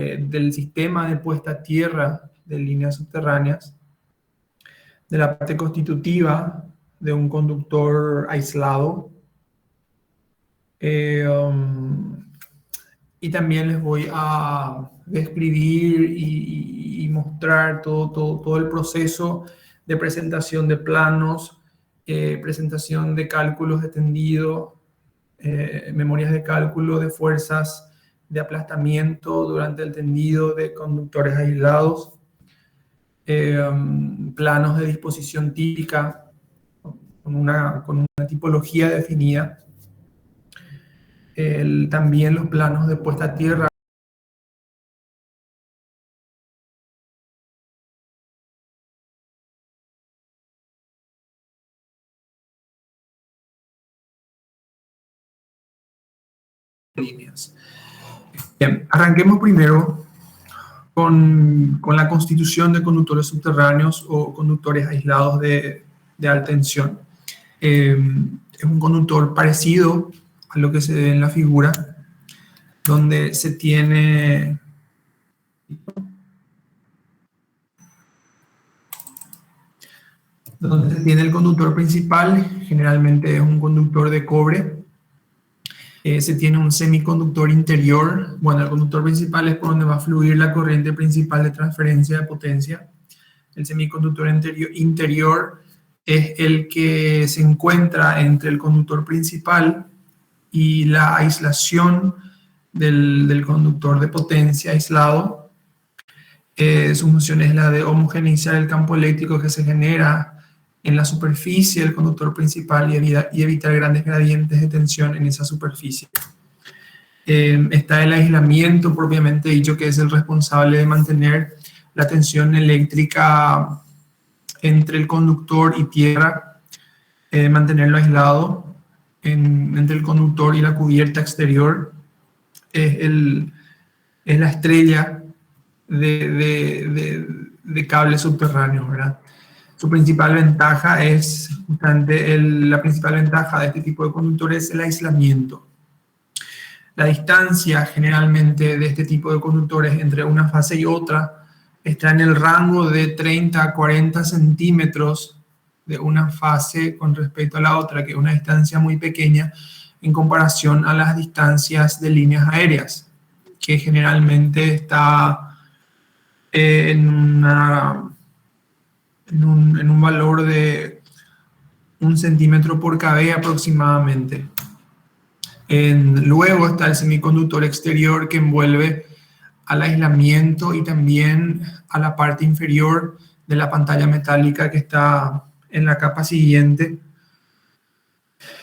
del sistema de puesta a tierra de líneas subterráneas, de la parte constitutiva de un conductor aislado, y también les voy a describir y mostrar todo el proceso de presentación de planos, presentación de cálculos de tendido, memorias de cálculo de fuerzas de aplastamiento durante el tendido de conductores aislados, planos de disposición típica con una tipología definida, también los planos de puesta a tierra. Líneas. Bien, arranquemos primero con la constitución de conductores subterráneos o conductores aislados de alta tensión. Es un conductor parecido a lo que se ve en la figura, donde se tiene el conductor principal, generalmente es un conductor de cobre. Se tiene un semiconductor interior. Bueno, el conductor principal es por donde va a fluir la corriente principal de transferencia de potencia. El semiconductor interior es el que se encuentra entre el conductor principal y la aislación del conductor de potencia aislado. Su función es la de homogeneizar el campo eléctrico que se genera en la superficie del conductor principal y evitar grandes gradientes de tensión en esa superficie. Está el aislamiento propiamente dicho, que es el responsable de mantener la tensión eléctrica entre el conductor y tierra, mantenerlo aislado entre el conductor y la cubierta exterior. Es la estrella de cables subterráneos, ¿verdad? Su principal ventaja es justamente la principal ventaja de este tipo de conductores es el aislamiento. La distancia generalmente de este tipo de conductores entre una fase y otra está en el rango de 30 a 40 centímetros de una fase con respecto a la otra, que es una distancia muy pequeña en comparación a las distancias de líneas aéreas, que generalmente está en un valor de 1 centímetro por kb aproximadamente. Luego está el semiconductor exterior, que envuelve al aislamiento y también a la parte inferior de la pantalla metálica que está en la capa siguiente.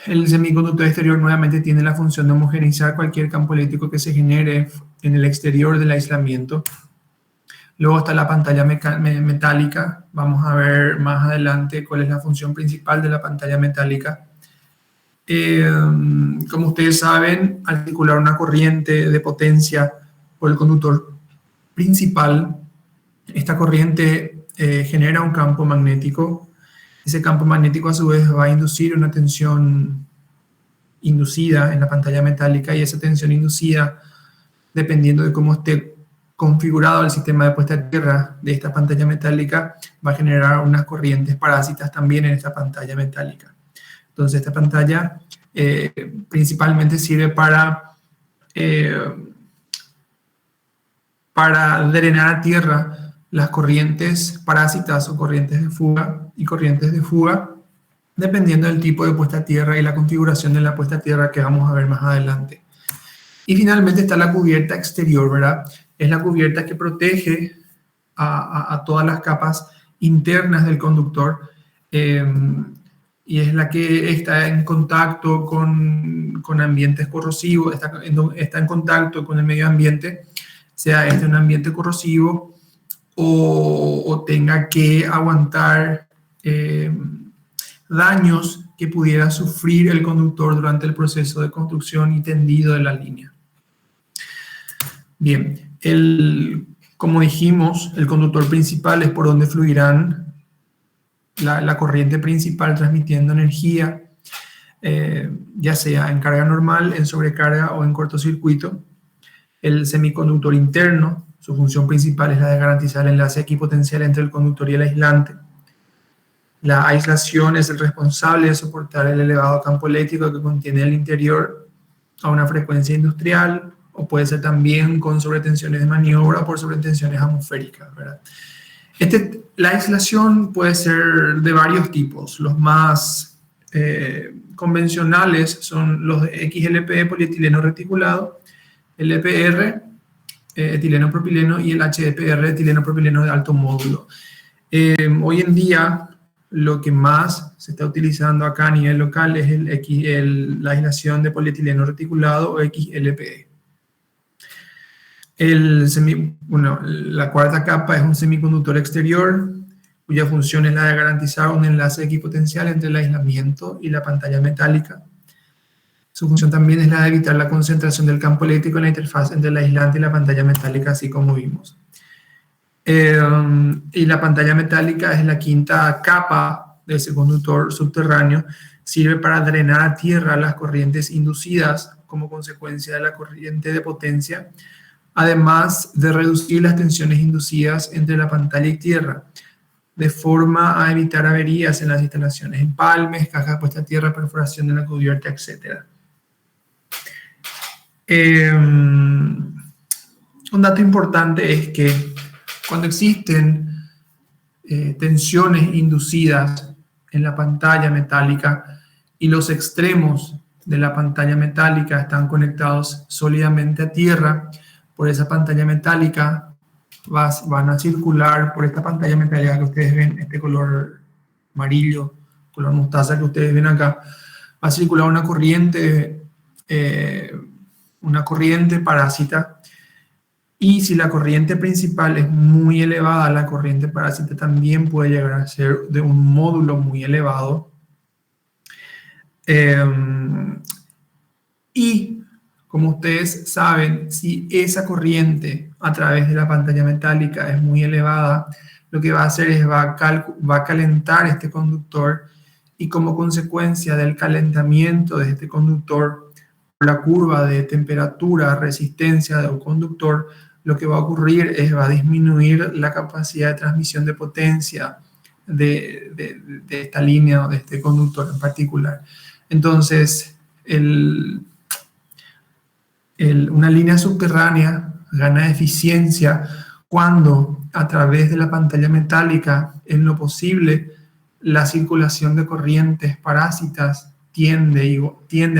El semiconductor exterior nuevamente tiene la función de homogeneizar cualquier campo eléctrico que se genere en el exterior del aislamiento. Luego está la pantalla metálica. Vamos a ver más adelante cuál es la función principal de la pantalla metálica. Como ustedes saben, al circular una corriente de potencia por el conductor principal, esta corriente genera un campo magnético. Ese campo magnético a su vez va a inducir una tensión inducida en la pantalla metálica, y esa tensión inducida, dependiendo de cómo esté configurado el sistema de puesta a tierra de esta pantalla metálica, va a generar unas corrientes parásitas también en esta pantalla metálica. Entonces esta pantalla principalmente sirve para drenar a tierra las corrientes parásitas o corrientes de fuga y corrientes de fuga, dependiendo del tipo de puesta a tierra y la configuración de la puesta a tierra que vamos a ver más adelante. Y finalmente está la cubierta exterior, ¿verdad? Es la cubierta que protege a todas las capas internas del conductor, y es la que está en contacto con ambientes corrosivos, está en contacto con el medio ambiente, sea un ambiente corrosivo o tenga que aguantar daños que pudiera sufrir el conductor durante el proceso de construcción y tendido de la línea. Bien, como dijimos, el conductor principal es por donde fluirán la corriente principal transmitiendo energía, ya sea en carga normal, en sobrecarga o en cortocircuito. El semiconductor interno Su función principal es la de garantizar el enlace equipotencial entre el conductor y el aislante. La aislación es el responsable de soportar el elevado campo eléctrico que contiene el interior a una frecuencia industrial, o puede ser también con sobretensiones de maniobra o por sobretensiones atmosféricas, ¿verdad? La aislación puede ser de varios tipos. Los más convencionales son los de XLPE, polietileno reticulado, el EPR, etileno propileno, y el HDPR, etileno propileno de alto módulo. Hoy en día, lo que más se está utilizando acá a nivel local es la aislación de polietileno reticulado o XLPE. La cuarta capa es un semiconductor exterior, cuya función es la de garantizar un enlace equipotencial entre el aislamiento y la pantalla metálica. Su función también es la de evitar la concentración del campo eléctrico en la interfaz entre el aislante y la pantalla metálica, así como vimos. Y la pantalla metálica es la quinta capa de ese conductor subterráneo. Sirve para drenar a tierra las corrientes inducidas como consecuencia de la corriente de potencia, además de reducir las tensiones inducidas entre la pantalla y tierra, de forma a evitar averías en las instalaciones, empalmes, cajas puestas a tierra, perforación de la cubierta, etc. Un dato importante es que cuando existen tensiones inducidas en la pantalla metálica y los extremos de la pantalla metálica están conectados sólidamente a tierra, por esa pantalla metálica van a circular por esta pantalla metálica que ustedes ven, este color amarillo, color mostaza que ustedes ven acá, va a circular una corriente parásita, y si la corriente principal es muy elevada, la corriente parásita también puede llegar a ser de un módulo muy elevado. Y como ustedes saben, si esa corriente a través de la pantalla metálica es muy elevada, lo que va a hacer es va a calentar este conductor, y como consecuencia del calentamiento de este conductor, por la curva de temperatura, resistencia del conductor, lo que va a ocurrir es va a disminuir la capacidad de transmisión de potencia de esta línea o de este conductor en particular. Entonces, una línea subterránea gana eficiencia cuando a través de la pantalla metálica, en lo posible, la circulación de corrientes parásitas tiende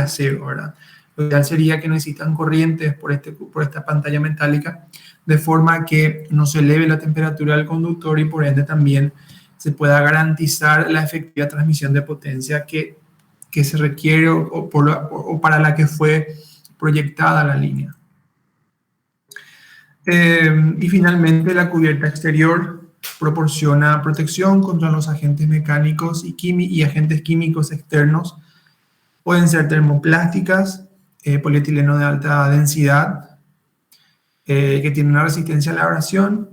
a cero, ¿verdad? Lo ideal sería que necesitan corrientes por esta pantalla metálica, de forma que no se eleve la temperatura del conductor y por ende también se pueda garantizar la efectiva transmisión de potencia que se requiere o para la que fue proyectada la línea. Y finalmente, la cubierta exterior proporciona protección contra los agentes mecánicos y agentes químicos externos. Pueden ser termoplásticas, polietileno de alta densidad, que tienen una resistencia a la abrasión.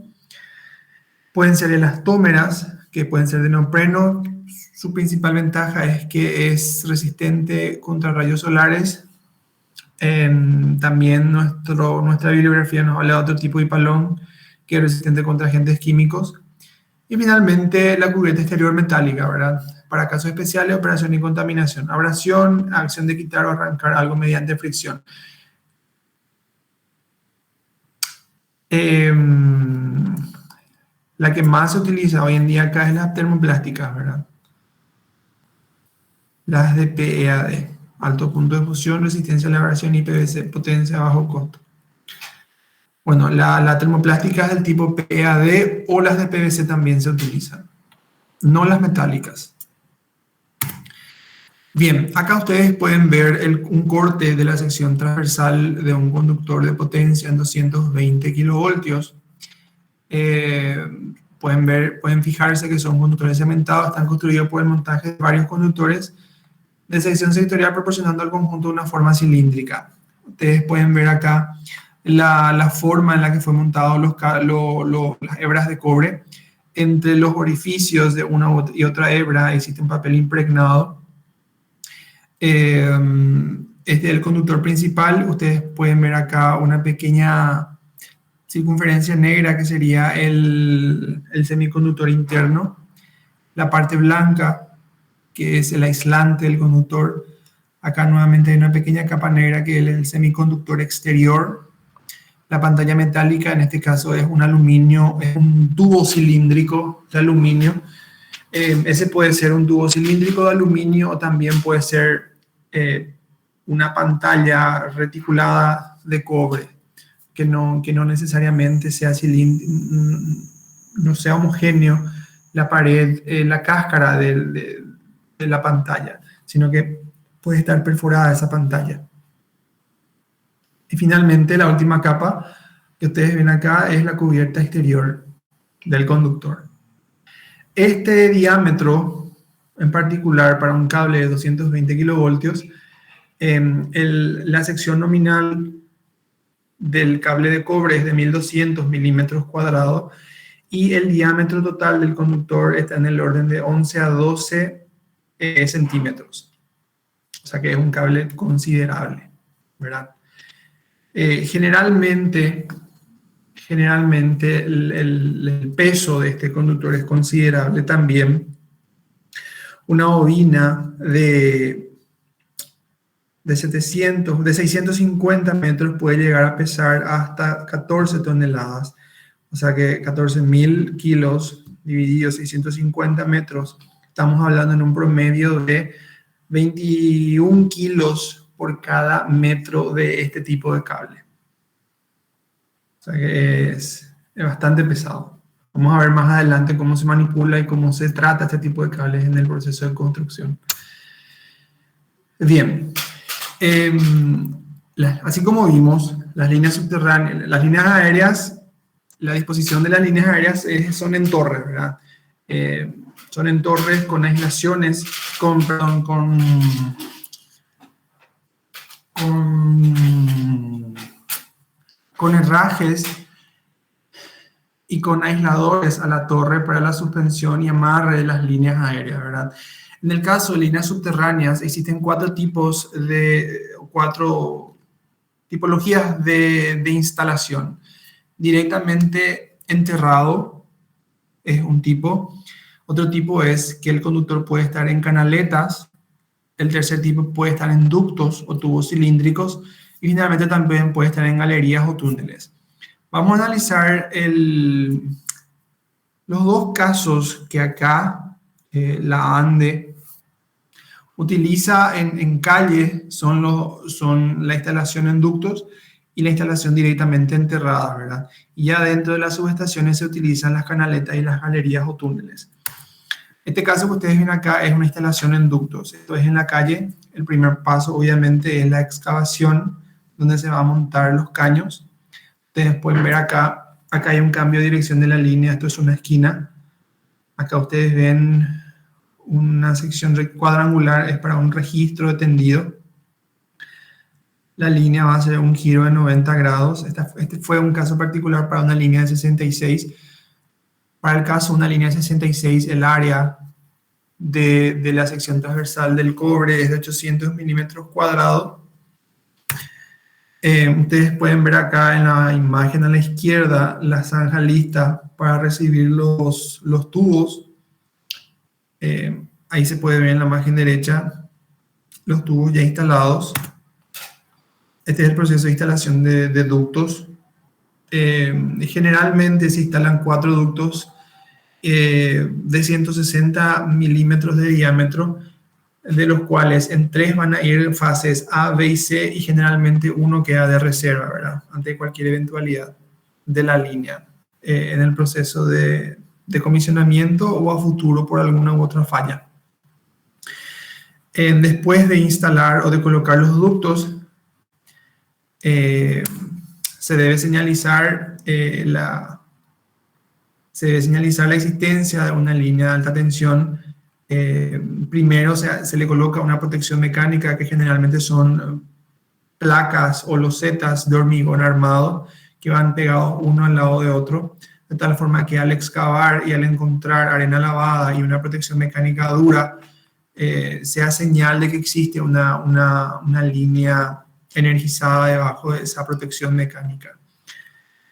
Pueden ser elastómeras, que pueden ser de neopreno. Su principal ventaja es que es resistente contra rayos solares. También nuestra bibliografía nos habla de otro tipo de hipalón, que es resistente contra agentes químicos. Y finalmente, la cubierta exterior metálica, ¿verdad? Para casos especiales, operación y contaminación. Abrasión, acción de quitar o arrancar algo mediante fricción. La que más se utiliza hoy en día acá es las termoplásticas, ¿verdad? Las de PEAD, alto punto de fusión, resistencia a la abrasión y PVC, potencia a bajo costo. Bueno, la termoplástica es del tipo PEAD, o las de PVC también se utilizan, no las metálicas. Bien, acá ustedes pueden ver un corte de la sección transversal de un conductor de potencia en 220 kilovoltios. Pueden fijarse que son conductores cementados, están construidos por el montaje de varios conductores de sección sectorial, proporcionando al conjunto una forma cilíndrica. Ustedes pueden ver acá la forma en la que fue montado las hebras de cobre. Entre los orificios de una y otra hebra existe un papel impregnado. Este es el conductor principal. Ustedes pueden ver acá una pequeña circunferencia negra, que sería el semiconductor interno, la parte blanca, que es el aislante del conductor. Acá nuevamente hay una pequeña capa negra que es el semiconductor exterior. La pantalla metálica, en este caso, es un aluminio, es un tubo cilíndrico de aluminio. Ese puede ser un tubo cilíndrico de aluminio o también puede ser una pantalla reticulada de cobre, que no necesariamente sea no sea homogéneo la pared, la cáscara de la pantalla, sino que puede estar perforada esa pantalla. Y finalmente, la última capa que ustedes ven acá es la cubierta exterior del conductor. Este diámetro, en particular para un cable de 220 kilovoltios, la sección nominal del cable de cobre es de 1200 milímetros cuadrados y el diámetro total del conductor está en el orden de 11 a 12 centímetros. O sea que es un cable considerable, ¿verdad? Generalmente el peso de este conductor es considerable también. Una bobina de 650 metros puede llegar a pesar hasta 14 toneladas. O sea que 14.000 kilos divididos 650 metros, estamos hablando en un promedio de 21 kilos por cada metro de este tipo de cable. O sea que es bastante pesado. Vamos a ver más adelante cómo se manipula y cómo se trata este tipo de cables en el proceso de construcción. Bien, así como vimos, las líneas subterráneas, las líneas aéreas, la disposición de las líneas aéreas son en torres, ¿verdad? Son en torres con aislaciones, con herrajes y con aisladores a la torre para la suspensión y amarre de las líneas aéreas, ¿verdad? En el caso de líneas subterráneas existen cuatro tipologías de instalación. Directamente enterrado es un tipo. Otro tipo es que el conductor puede estar en canaletas. El tercer tipo puede estar en ductos o tubos cilíndricos. Y finalmente también puede estar en galerías o túneles. Vamos a analizar los dos casos que acá la ANDE utiliza en calle, son la instalación en ductos y la instalación directamente enterrada, ¿verdad? Y ya dentro de las subestaciones se utilizan las canaletas y las galerías o túneles. Este caso que ustedes ven acá es una instalación en ductos. Esto es en la calle. El primer paso, obviamente, es la excavación, donde se va a montar los caños. Ustedes pueden ver acá hay un cambio de dirección de la línea. Esto es una esquina. Acá ustedes ven una sección cuadrangular, es para un registro de tendido. La línea va a hacer un giro de 90 grados. Este fue un caso particular para una línea de 66. Para el caso de una línea de 66, el área de la sección transversal del cobre es de 800 milímetros cuadrados. Ustedes pueden ver acá en la imagen a la izquierda la zanja lista para recibir los tubos. Ahí se puede ver en la imagen derecha los tubos ya instalados. Este es el proceso de instalación de ductos. Generalmente se instalan 4 ductos de 160 milímetros de diámetro, de los cuales en 3 van a ir fases A, B y C, y generalmente uno queda de reserva, ¿verdad? Ante cualquier eventualidad de la línea en el proceso de comisionamiento o a futuro por alguna u otra falla. Después de instalar o de colocar los ductos, se debe señalizar la existencia de una línea de alta tensión. Primero se le coloca una protección mecánica que generalmente son placas o losetas de hormigón armado que van pegados uno al lado de otro, de tal forma que al excavar y al encontrar arena lavada y una protección mecánica dura, sea señal de que existe una línea energizada debajo de esa protección mecánica.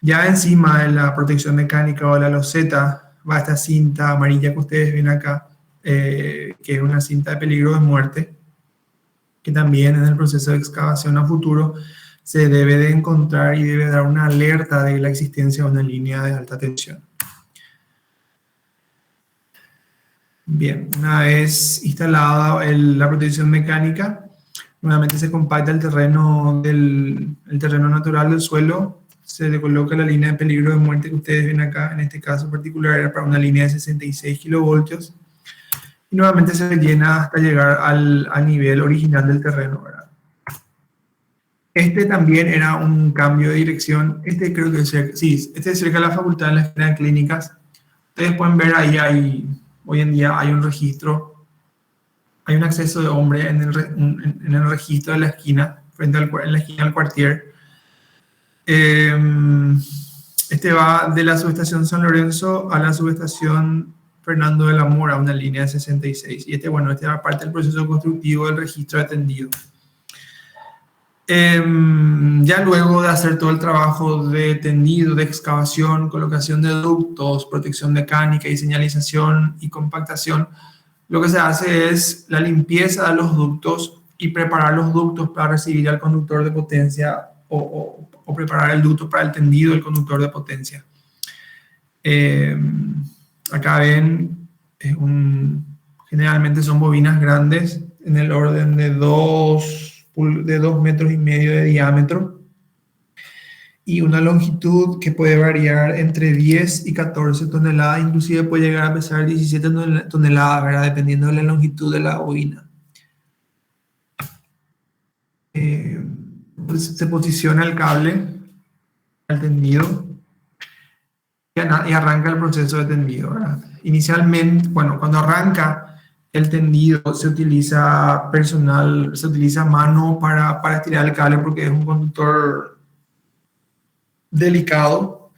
Ya encima de la protección mecánica o la loseta va esta cinta amarilla que ustedes ven acá, que es una cinta de peligro de muerte, que también en el proceso de excavación a futuro se debe de encontrar y debe dar una alerta de la existencia de una línea de alta tensión. Bien, una vez instalada la protección mecánica, nuevamente se compacta el terreno natural del suelo, se le coloca la línea de peligro de muerte que ustedes ven acá, en este caso particular era para una línea de 66 kilovoltios, y nuevamente se llena hasta llegar al nivel original del terreno, ¿verdad? Este también era un cambio de dirección, este creo que es cerca, sí, este es cerca de la facultad de la esquina de clínicas. Ustedes pueden ver ahí, hoy en día hay un registro, hay un acceso de hombre en el registro de la esquina, en la esquina del Quartier. Este va de la subestación San Lorenzo a la subestación Fernando de la Mora, una línea de 66. Y este va parte del proceso constructivo del registro de tendido. Ya luego de hacer todo el trabajo de tendido, de excavación, colocación de ductos, protección mecánica y señalización y compactación, lo que se hace es la limpieza de los ductos y preparar los ductos para recibir al conductor de potencia o preparar el ducto para el tendido del conductor de potencia. Acá ven, generalmente son bobinas grandes en el orden de 2,5 metros de diámetro y una longitud que puede variar entre 10 y 14 toneladas, inclusive puede llegar a pesar 17 toneladas, ¿verdad? Dependiendo de la longitud de la bobina. Pues se posiciona el cable al tendido y arranca el proceso de tendido, ¿verdad? Inicialmente, cuando arranca el tendido se utiliza mano para estirar el cable porque es un conductor delicado,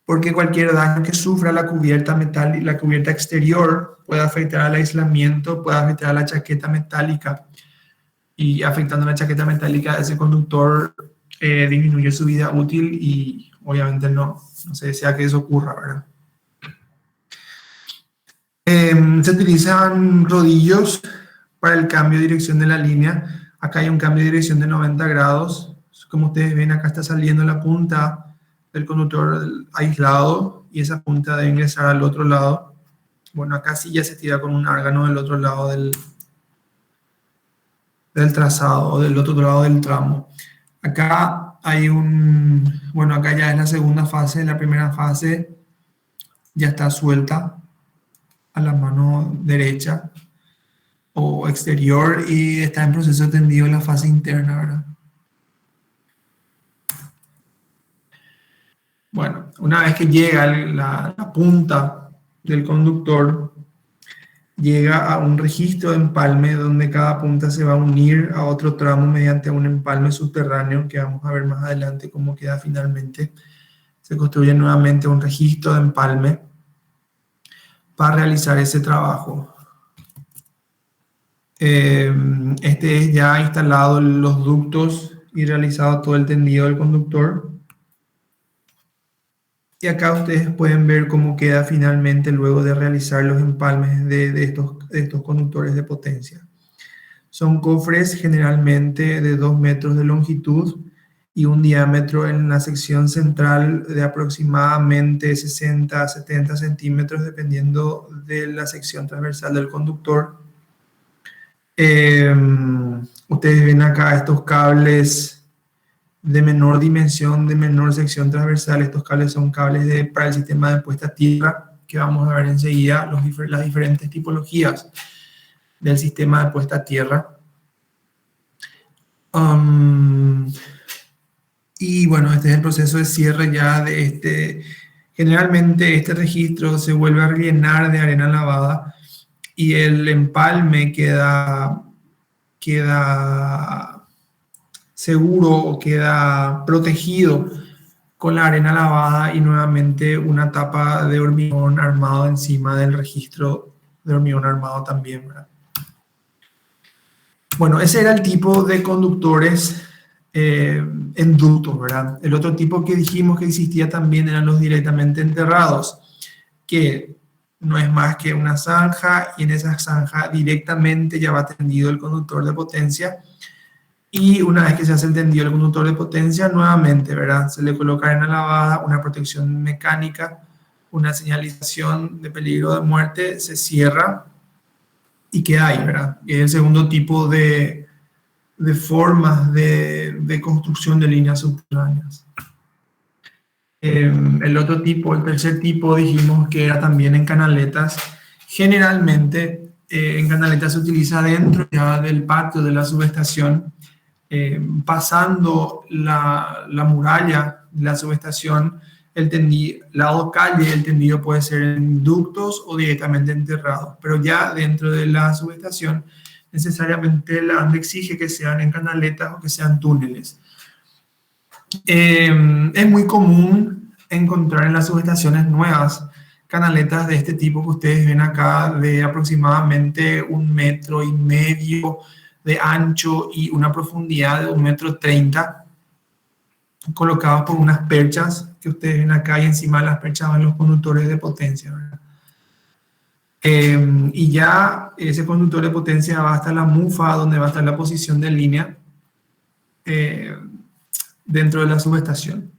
porque cualquier daño que sufra la cubierta metálica, la cubierta exterior, puede afectar al aislamiento, puede afectar a la chaqueta metálica, y afectando la chaqueta metálica, ese conductor disminuye su vida útil y obviamente no se desea que eso ocurra, ¿verdad? Se utilizan rodillos para el cambio de dirección de la línea. Acá hay un cambio de dirección de 90 grados. Como ustedes ven, acá está saliendo la punta del conductor aislado y esa punta debe ingresar al otro lado. Bueno, acá sí ya se tira con un árgano del otro lado del trazado o del otro lado del tramo. Acá hay acá ya es la segunda fase. La primera fase ya está suelta a la mano derecha o exterior y está en proceso de tendido en la fase interna, ¿verdad? Bueno, una vez que llega la punta del conductor, llega a un registro de empalme donde cada punta se va a unir a otro tramo mediante un empalme subterráneo, que vamos a ver más adelante cómo queda finalmente. Se construye nuevamente un registro de empalme para realizar ese trabajo. Este es ya instalado los ductos y realizado todo el tendido del conductor. Y acá ustedes pueden ver cómo queda finalmente luego de realizar los empalmes de estos conductores de potencia. Son cofres generalmente de 2 metros de longitud y un diámetro en la sección central de aproximadamente 60 a 70 centímetros dependiendo de la sección transversal del conductor. Ustedes ven acá estos cables de menor dimensión, de menor sección transversal. Estos cables son cables para el sistema de puesta a tierra, que vamos a ver enseguida las diferentes tipologías del sistema de puesta a tierra. Y bueno, este es el proceso de cierre ya de este. Generalmente este registro se vuelve a rellenar de arena lavada y el empalme queda seguro o queda protegido con la arena lavada y nuevamente una tapa de hormigón armado encima del registro de hormigón armado también, ¿verdad? Bueno, ese era el tipo de conductores en ductos, ¿verdad? El otro tipo que dijimos que existía también eran los directamente enterrados, que no es más que una zanja y en esa zanja directamente ya va tendido el conductor de potencia y una vez que se hace el tendido el conductor de potencia, nuevamente, ¿verdad? Se le coloca arena lavada, una protección mecánica, una señalización de peligro de muerte, se cierra y queda ahí, ¿verdad? Y es el segundo tipo de formas de construcción de líneas subterráneas. El otro tipo, el tercer tipo, dijimos que era también en canaletas. Generalmente en canaletas se utiliza dentro ya del patio de la subestación, pasando la muralla de la subestación, el tendido, lado calle, el tendido puede ser en ductos o directamente enterrado, pero ya dentro de la subestación necesariamente la ANDE exige que sean en canaletas o que sean túneles. Es muy común encontrar en las subestaciones nuevas canaletas de este tipo que ustedes ven acá, de aproximadamente 1,5 metros de ancho y una profundidad de 1,30 m, colocados por unas perchas que ustedes ven acá, y encima de las perchas van los conductores de potencia, ¿verdad? Y ya ese conductor de potencia va hasta la mufa, donde va a estar la posición de línea eh, dentro de la subestación.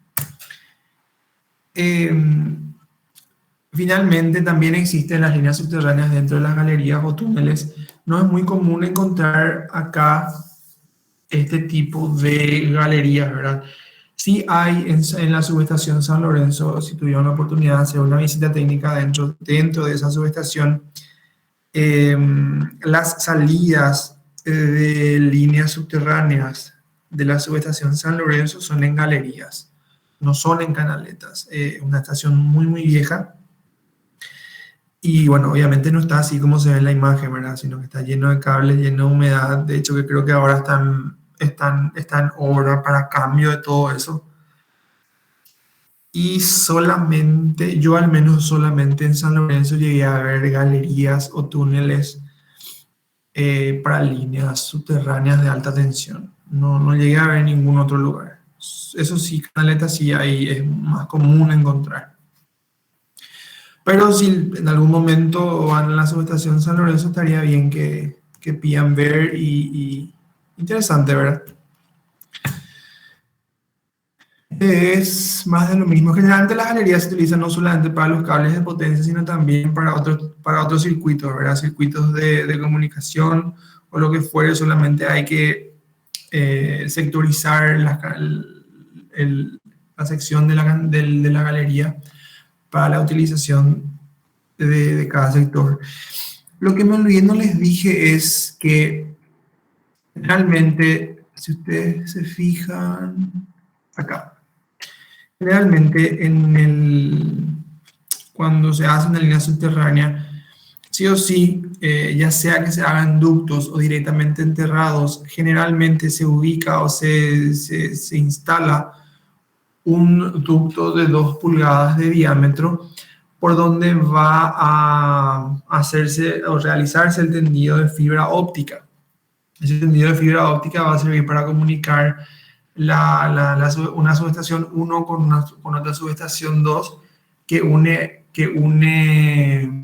Finalmente, también existen las líneas subterráneas dentro de las galerías o túneles. No es muy común encontrar acá este tipo de galerías, ¿verdad? Sí hay en la subestación San Lorenzo, si tuvieron la oportunidad de hacer una visita técnica dentro de esa subestación, las salidas de líneas subterráneas de la subestación San Lorenzo son en galerías, no son en canaletas. Una estación muy, muy vieja. Y bueno, obviamente no está así como se ve en la imagen, ¿verdad? Sino que está lleno de cables, lleno de humedad. De hecho, que creo que ahora está en obra para cambio de todo eso. Y solamente, yo al menos solamente en San Lorenzo llegué a ver galerías o túneles para líneas subterráneas de alta tensión. No, no llegué a ver en ningún otro lugar. Eso sí, canaletas sí ahí es más común encontrar. Pero si en algún momento van a la subestación San Lorenzo, estaría bien que pidan ver y interesante, ¿verdad? Es más de lo mismo. Generalmente las galerías se utilizan no solamente para los cables de potencia, sino también para otros circuitos, ¿verdad? Circuitos de comunicación o lo que fuere. Solamente hay que sectorizar la sección de la galería para la utilización de cada sector. Lo que me olvidé, no les dije, es que realmente, si ustedes se fijan acá, realmente cuando se hace una línea subterránea, sí o sí, ya sea que se hagan ductos o directamente enterrados, generalmente se ubica o se instala un ducto de 2 pulgadas de diámetro por donde va a hacerse o realizarse el tendido de fibra óptica. Ese tendido de fibra óptica va a servir para comunicar una subestación 1 con otra subestación 2 que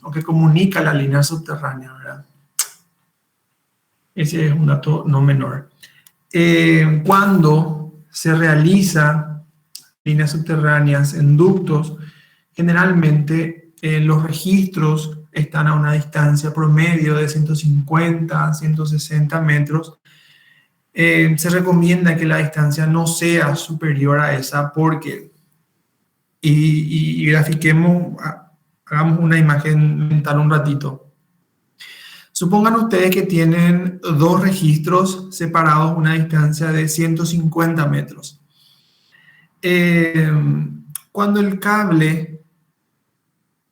o que comunica la línea subterránea, ¿verdad? Ese es un dato no menor. Cuando se realiza líneas subterráneas en ductos, generalmente los registros están a una distancia promedio de 150, 160 metros. Se recomienda que la distancia no sea superior a esa porque, y grafiquemos, hagamos una imagen mental un ratito. Supongan ustedes que tienen dos registros separados a una distancia de 150 metros. Cuando el cable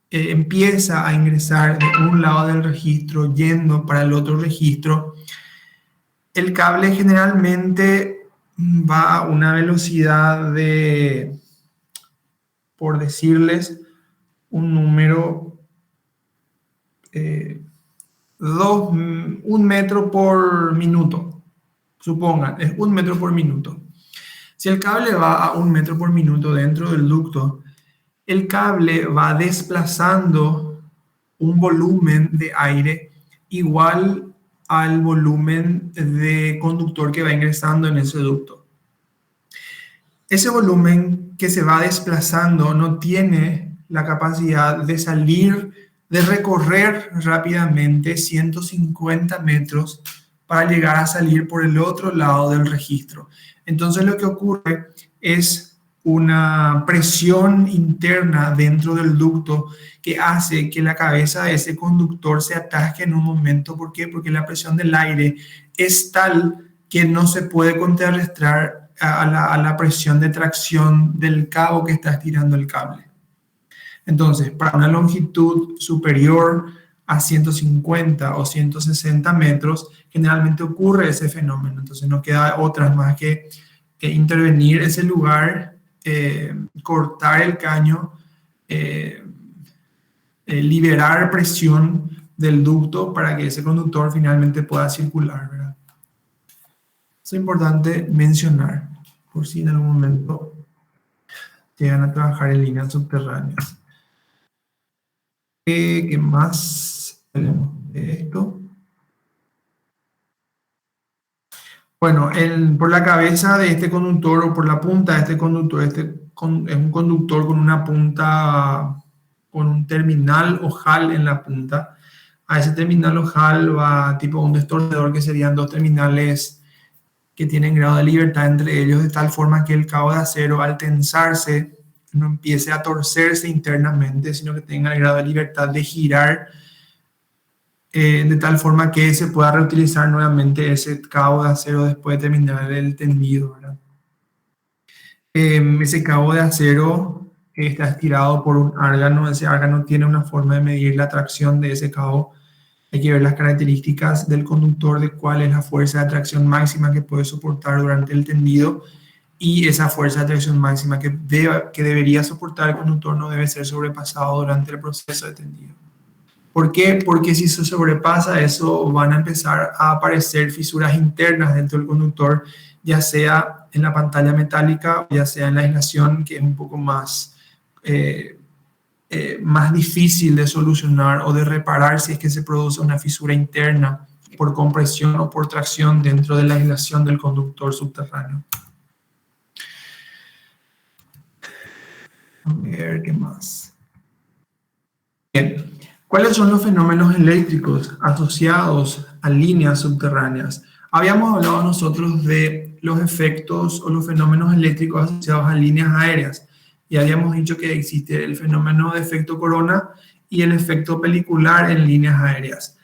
empieza a ingresar de un lado del registro yendo para el otro registro, el cable generalmente va a una velocidad de, por decirles, un número, 1 metro por minuto. Supongan, es 1 metro por minuto. Si el cable va a 1 metro por minuto dentro del ducto, el cable va desplazando un volumen de aire igual al volumen de conductor que va ingresando en ese ducto. Ese volumen que se va desplazando no tiene la capacidad de salir, de recorrer rápidamente 150 metros para llegar a salir por el otro lado del registro. Entonces lo que ocurre es una presión interna dentro del ducto que hace que la cabeza de ese conductor se atasque en un momento. ¿Por qué? Porque la presión del aire es tal que no se puede contrarrestar a la presión de tracción del cabo que está estirando el cable. Entonces, para una longitud superior a 150 o 160 metros, generalmente ocurre ese fenómeno. Entonces, no queda otra más que intervenir ese lugar, cortar el caño, liberar presión del ducto para que ese conductor finalmente pueda circular, ¿verdad? Es importante mencionar, por si en algún momento llegan a trabajar en líneas subterráneas. ¿Qué más tenemos de esto? Bueno, por la cabeza de este conductor o por la punta de este conductor, es un conductor con una punta, con un terminal ojal en la punta. A ese terminal ojal va tipo un destornillador, que serían dos terminales que tienen grado de libertad entre ellos, de tal forma que el cabo de acero, al tensarse, no empiece a torcerse internamente, sino que tenga el grado de libertad de girar, de tal forma que se pueda reutilizar nuevamente ese cabo de acero después de terminar el tendido, ¿verdad? Ese cabo de acero está estirado por un árgano. Ese árgano tiene una forma de medir la tracción de ese cabo. Hay que ver las características del conductor, de cuál es la fuerza de tracción máxima que puede soportar durante el tendido, y esa fuerza de tracción máxima que debería soportar el conductor no debe ser sobrepasado durante el proceso de tendido. ¿Por qué? Porque si se sobrepasa eso, van a empezar a aparecer fisuras internas dentro del conductor, ya sea en la pantalla metálica o ya sea en la aislación, que es un poco más difícil de solucionar o de reparar si es que se produce una fisura interna por compresión o por tracción dentro de la aislación del conductor subterráneo. A ver, ¿qué más? Bien, ¿cuáles son los fenómenos eléctricos asociados a líneas subterráneas? Habíamos hablado nosotros de los efectos o los fenómenos eléctricos asociados a líneas aéreas, y habíamos dicho que existe el fenómeno de efecto corona y el efecto pelicular en líneas aéreas.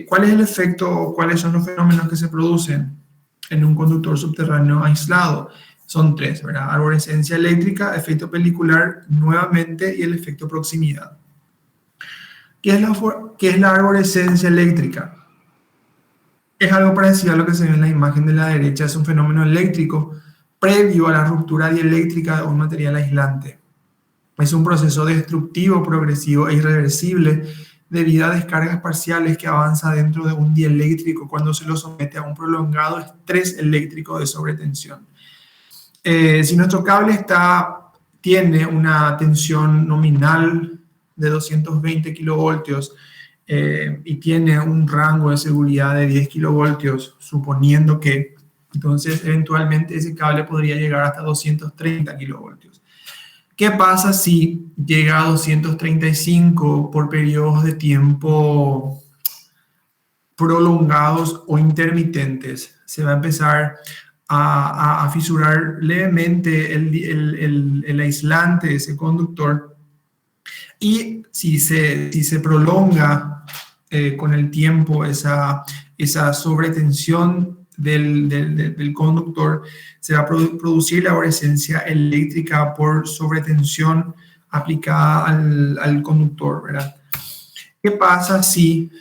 ¿Cuál es el efecto o cuáles son los fenómenos que se producen en un conductor subterráneo aislado? Son tres, ¿verdad? Arborescencia eléctrica, efecto pelicular nuevamente y el efecto proximidad. ¿Qué es la arborescencia eléctrica? Es algo parecido a lo que se ve en la imagen de la derecha. Es un fenómeno eléctrico previo a la ruptura dieléctrica de un material aislante. Es un proceso destructivo, progresivo e irreversible debido a descargas parciales que avanza dentro de un dieléctrico cuando se lo somete a un prolongado estrés eléctrico de sobretensión. Si nuestro cable tiene una tensión nominal de 220 kilovoltios y tiene un rango de seguridad de 10 kilovoltios, suponiendo que, entonces eventualmente ese cable podría llegar hasta 230 kilovoltios. ¿Qué pasa si llega a 235 por periodos de tiempo prolongados o intermitentes? Se va a empezar a fisurar levemente el aislante de ese conductor, y si se prolonga con el tiempo esa sobretensión del conductor, se va a producir la arborescencia eléctrica por sobretensión aplicada al conductor, ¿verdad? ¿Qué pasa si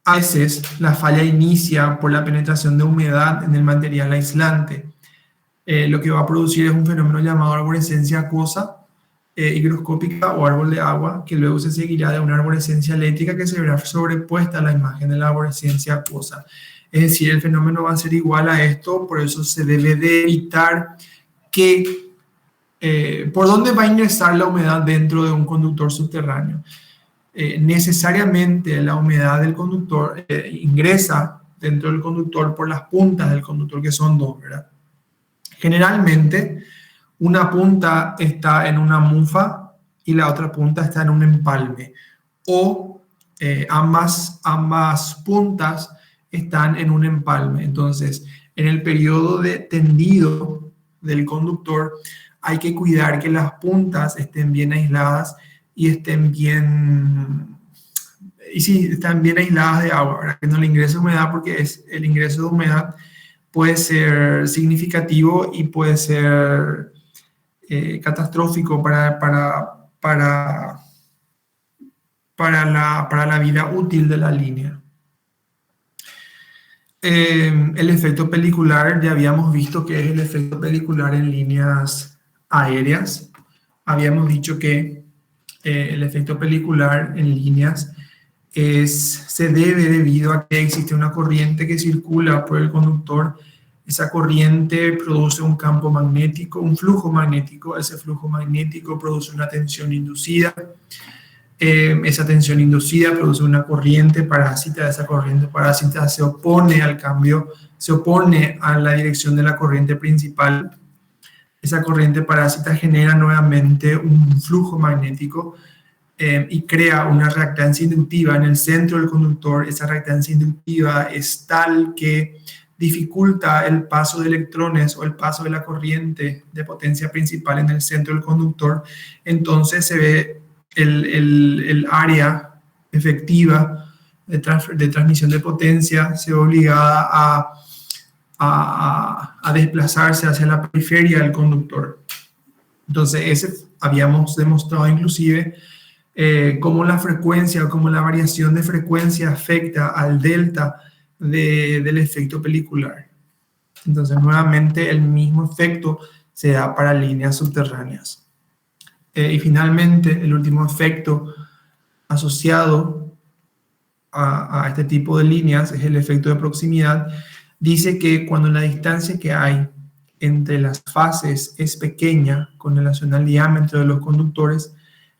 a veces la falla inicia por la penetración de humedad en el material aislante? Lo que va a producir es un fenómeno llamado arborescencia acuosa, higroscópica o árbol de agua, que luego se seguirá de una arborescencia eléctrica que se verá sobrepuesta a la imagen de la arborescencia acuosa. Es decir, el fenómeno va a ser igual a esto, por eso se debe de evitar que ¿por dónde va a ingresar la humedad dentro de un conductor subterráneo? Necesariamente la humedad del conductor ingresa dentro del conductor por las puntas del conductor, que son dos, ¿verdad? Generalmente, una punta está en una mufa y la otra punta está en un empalme. O ambas puntas están en un empalme. Entonces, en el periodo de tendido del conductor, hay que cuidar que las puntas estén bien aisladas y estén bien aisladas de agua, ¿verdad? Que no le ingrese humedad, porque el ingreso de humedad puede ser significativo y puede ser catastrófico para la vida útil de la línea. El efecto pelicular, ya habíamos visto que es el efecto pelicular en líneas aéreas. Habíamos dicho que el efecto pelicular en líneas se debe debido a que existe una corriente que circula por el conductor. Esa corriente produce un campo magnético, un flujo magnético. Ese flujo magnético produce una tensión inducida. Esa tensión inducida produce una corriente parásita. Esa corriente parásita se opone al cambio, se opone a la dirección de la corriente principal. Esa corriente parásita genera nuevamente un flujo magnético y crea una reactancia inductiva en el centro del conductor. Esa reactancia inductiva es tal que dificulta el paso de electrones o el paso de la corriente de potencia principal en el centro del conductor. Entonces se ve el área efectiva de transmisión de potencia se ve obligada a desplazarse hacia la periferia del conductor. Entonces, habíamos demostrado inclusive cómo la frecuencia o cómo la variación de frecuencia afecta al delta del efecto pelicular. Entonces, nuevamente, el mismo efecto se da para líneas subterráneas. Y finalmente, el último efecto asociado a este tipo de líneas es el efecto de proximidad. Dice que cuando la distancia que hay entre las fases es pequeña con relación al diámetro de los conductores,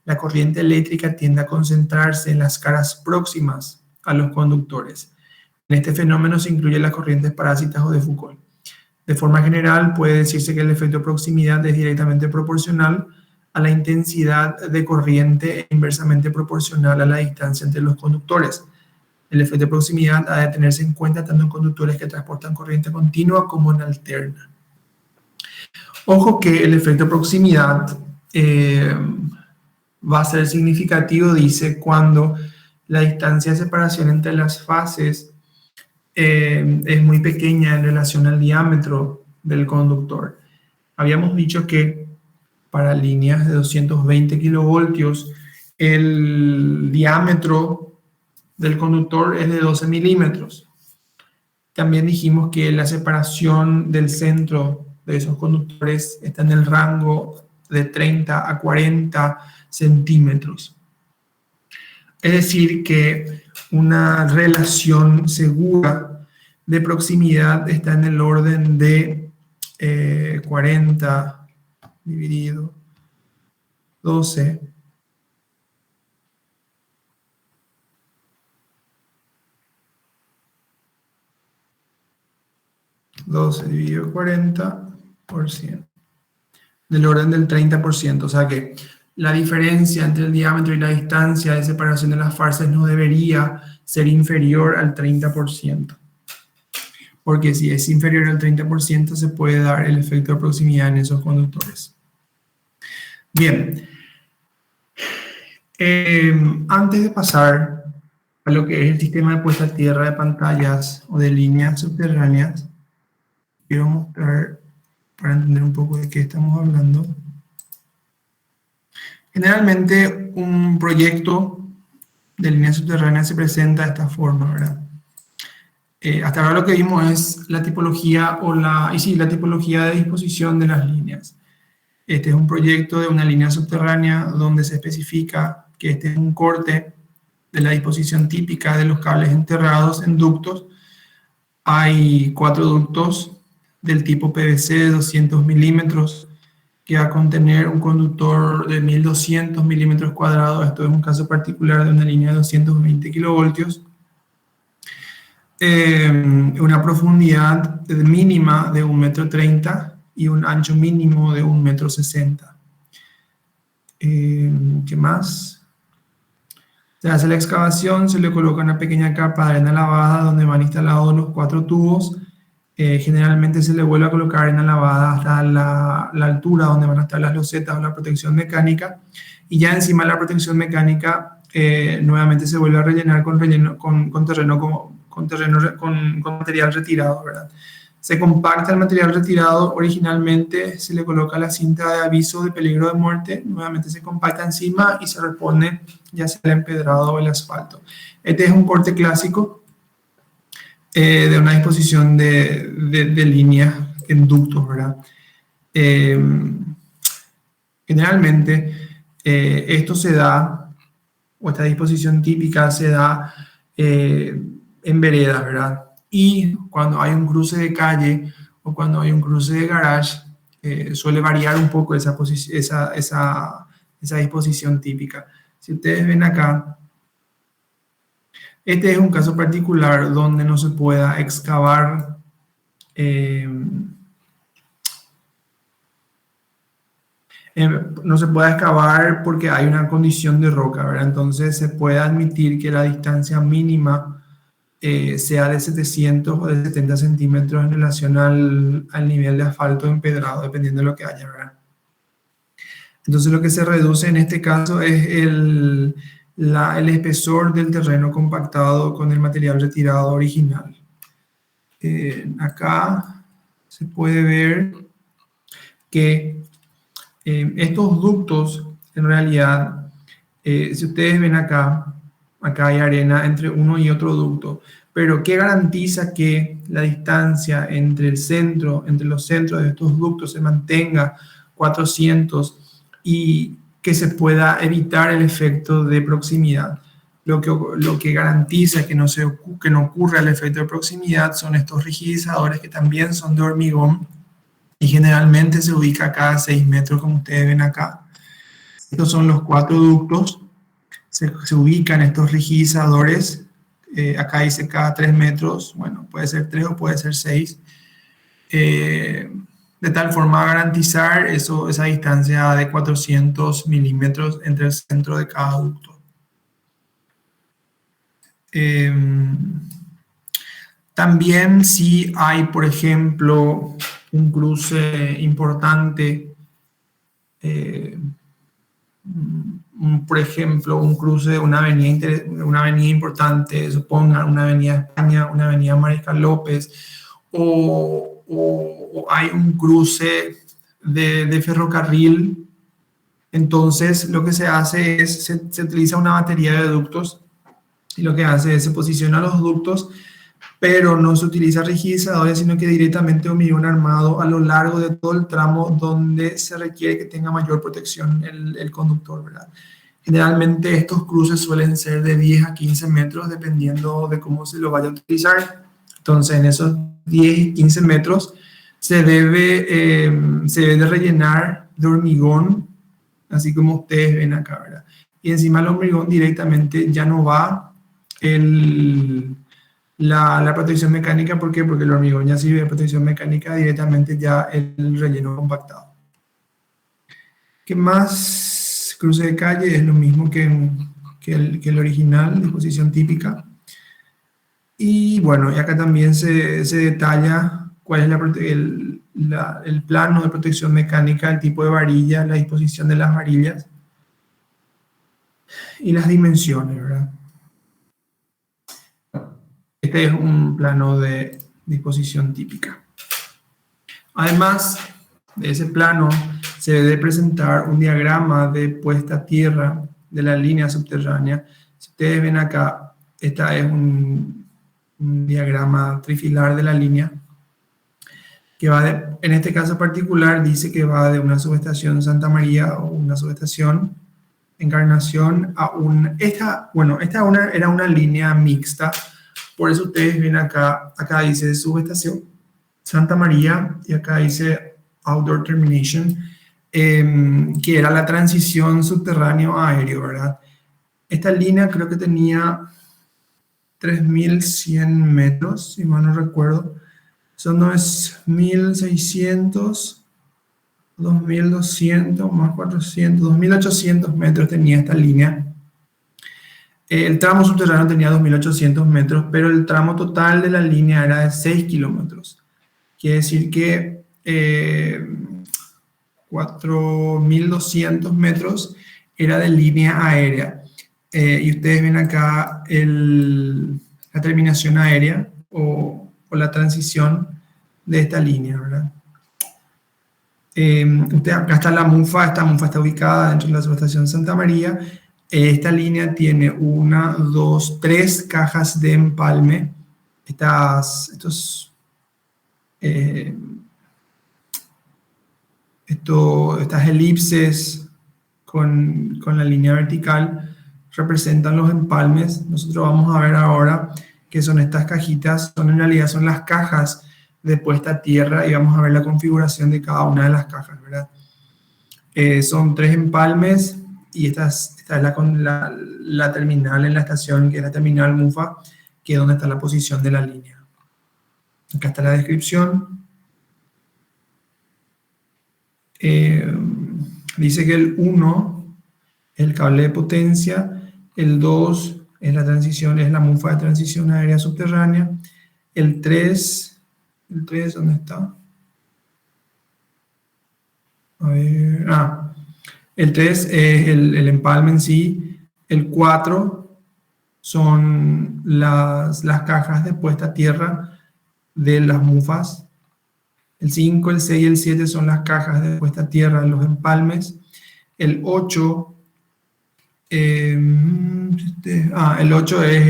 la corriente eléctrica tiende a concentrarse en las caras próximas a los conductores. En este fenómeno se incluyen las corrientes parásitas o de Foucault. De forma general, puede decirse que el efecto de proximidad es directamente proporcional a la intensidad de corriente e inversamente proporcional a la distancia entre los conductores. El efecto de proximidad ha de tenerse en cuenta tanto en conductores que transportan corriente continua como en alterna. Ojo que el efecto de proximidad va a ser significativo, dice, cuando la distancia de separación entre las fases es muy pequeña en relación al diámetro del conductor. Habíamos dicho que para líneas de 220 kilovoltios el diámetro del conductor es de 12 milímetros. También dijimos que la separación del centro de esos conductores está en el rango de 30 a 40 centímetros. Es decir, que una relación segura de proximidad está en el orden de 40 dividido 12 dividido 40%, del orden del 30%. O sea que la diferencia entre el diámetro y la distancia de separación de las fases no debería ser inferior al 30%. Porque si es inferior al 30% se puede dar el efecto de proximidad en esos conductores. Bien. Antes de pasar a lo que es el sistema de puesta a tierra de pantallas o de líneas subterráneas, quiero mostrar, para entender un poco de qué estamos hablando. Generalmente un proyecto de línea subterránea se presenta de esta forma, ¿verdad? Hasta ahora lo que vimos es la tipología la tipología de disposición de las líneas. Este es un proyecto de una línea subterránea donde se especifica que este es un corte de la disposición típica de los cables enterrados en ductos Hay 4 ductos del tipo PVC de 200 milímetros que va a contener un conductor de 1200 milímetros cuadrados. Esto es un caso particular de una línea de 220 kilovoltios. Una profundidad mínima de 1,30 m y un ancho mínimo de 1,60 m. ¿Qué más? Se hace la excavación, se le coloca una pequeña capa de arena lavada donde van instalados los 4 tubos. Generalmente se le vuelve a colocar arena lavada hasta la altura donde van a estar las losetas o la protección mecánica. Y ya encima de la protección mecánica, nuevamente se vuelve a rellenar con material retirado, ¿verdad? Se compacta el material retirado. Originalmente se le coloca la cinta de aviso de peligro de muerte, nuevamente se compacta encima y se repone ya sea el empedrado o el asfalto. Este es un corte clásico de una disposición de líneas en ductos, ¿verdad? Generalmente esto se da, o esta disposición típica se da en veredas, ¿verdad? Y cuando hay un cruce de calle o cuando hay un cruce de garage, suele variar un poco esa disposición típica. Si ustedes ven acá, este es un caso particular donde no se pueda excavar no se puede excavar porque hay una condición de roca, ¿verdad? Entonces se puede admitir que la distancia mínima sea de 700 o de 70 centímetros en relación al nivel de asfalto empedrado, dependiendo de lo que haya, ¿verdad? Entonces lo que se reduce en este caso es el espesor del terreno compactado con el material retirado original. Acá se puede ver que estos ductos, en realidad, si ustedes ven acá hay arena entre uno y otro ducto, pero ¿qué garantiza que la distancia entre los centros de estos ductos se mantenga 400 y que se pueda evitar el efecto de proximidad? Lo que garantiza que no ocurra el efecto de proximidad son estos rigidizadores que también son de hormigón y generalmente se ubica cada 6 metros, como ustedes ven acá. Estos son los 4 ductos. Se ubican estos rigidizadores. Acá dice cada 3 metros. Bueno, puede ser 3 o puede ser 6. De tal forma a garantizar esa distancia de 400 milímetros entre el centro de cada ducto. También si hay, por ejemplo, un cruce importante, por ejemplo, un cruce de una avenida importante, supongan una avenida España, una avenida Mariscal López, o hay un cruce de ferrocarril, entonces lo que se hace es, se utiliza una batería de ductos, y lo que hace es, se posiciona los ductos, pero no se utiliza rigidizadores, sino que directamente hormigón armado a lo largo de todo el tramo donde se requiere que tenga mayor protección el conductor, ¿verdad? Generalmente estos cruces suelen ser de 10 a 15 metros, dependiendo de cómo se lo vaya a utilizar. Entonces, en esos 10 y 15 metros se debe de rellenar de hormigón, así como ustedes ven acá, ¿verdad? Y encima del hormigón directamente ya no va la protección mecánica. ¿Por qué? Porque el hormigón ya sirve de protección mecánica, directamente ya el relleno compactado. ¿Qué más? Cruce de calle es lo mismo que el original, disposición típica. Y bueno, y acá también se detalla cuál es el plano de protección mecánica, el tipo de varilla, la disposición de las varillas y las dimensiones, ¿verdad? Este es un plano de disposición típica. Además de ese plano, se debe presentar un diagrama de puesta a tierra de la línea subterránea. Si ustedes ven acá, esta es un diagrama trifilar de la línea, que va en este caso particular, dice que va de una subestación Santa María o una subestación Encarnación a esta era una línea mixta, Por eso ustedes ven acá dice subestación Santa María y acá dice Outdoor Termination, que era la transición subterráneo-aéreo, ¿verdad? Esta línea creo que tenía 3.100 metros, si mal no recuerdo. Son 1.600, 2.200 más 400, 2.800 metros tenía esta línea. El tramo subterráneo tenía 2.800 metros, pero el tramo total de la línea era de 6 kilómetros. Quiere decir que 4.200 metros era de línea aérea. Y ustedes ven acá la terminación aérea o la transición de esta línea, ¿verdad? Acá está la MUFA, esta MUFA está ubicada dentro de la subestación Santa María. Esta línea tiene 1, 2, 3 cajas de empalme. Estas elipses con la línea vertical representan los empalmes. Nosotros vamos a ver ahora que son estas cajitas, en realidad son las cajas de puesta a tierra y vamos a ver la configuración de cada una de las cajas, ¿verdad? Son 3 empalmes y esta es la terminal en la estación, que es la terminal MUFA, que es donde está la posición de la línea. Acá está la descripción. Dice que el 1 es el cable de potencia, el 2 es la MUFA de transición aérea subterránea, el 3, ¿dónde está? A ver, el 3 es el empalme en sí, el 4 son las cajas de puesta a tierra de las MUFAs, el 5, el 6 y el 7 son las cajas de puesta a tierra de los empalmes, el 8, el 8 es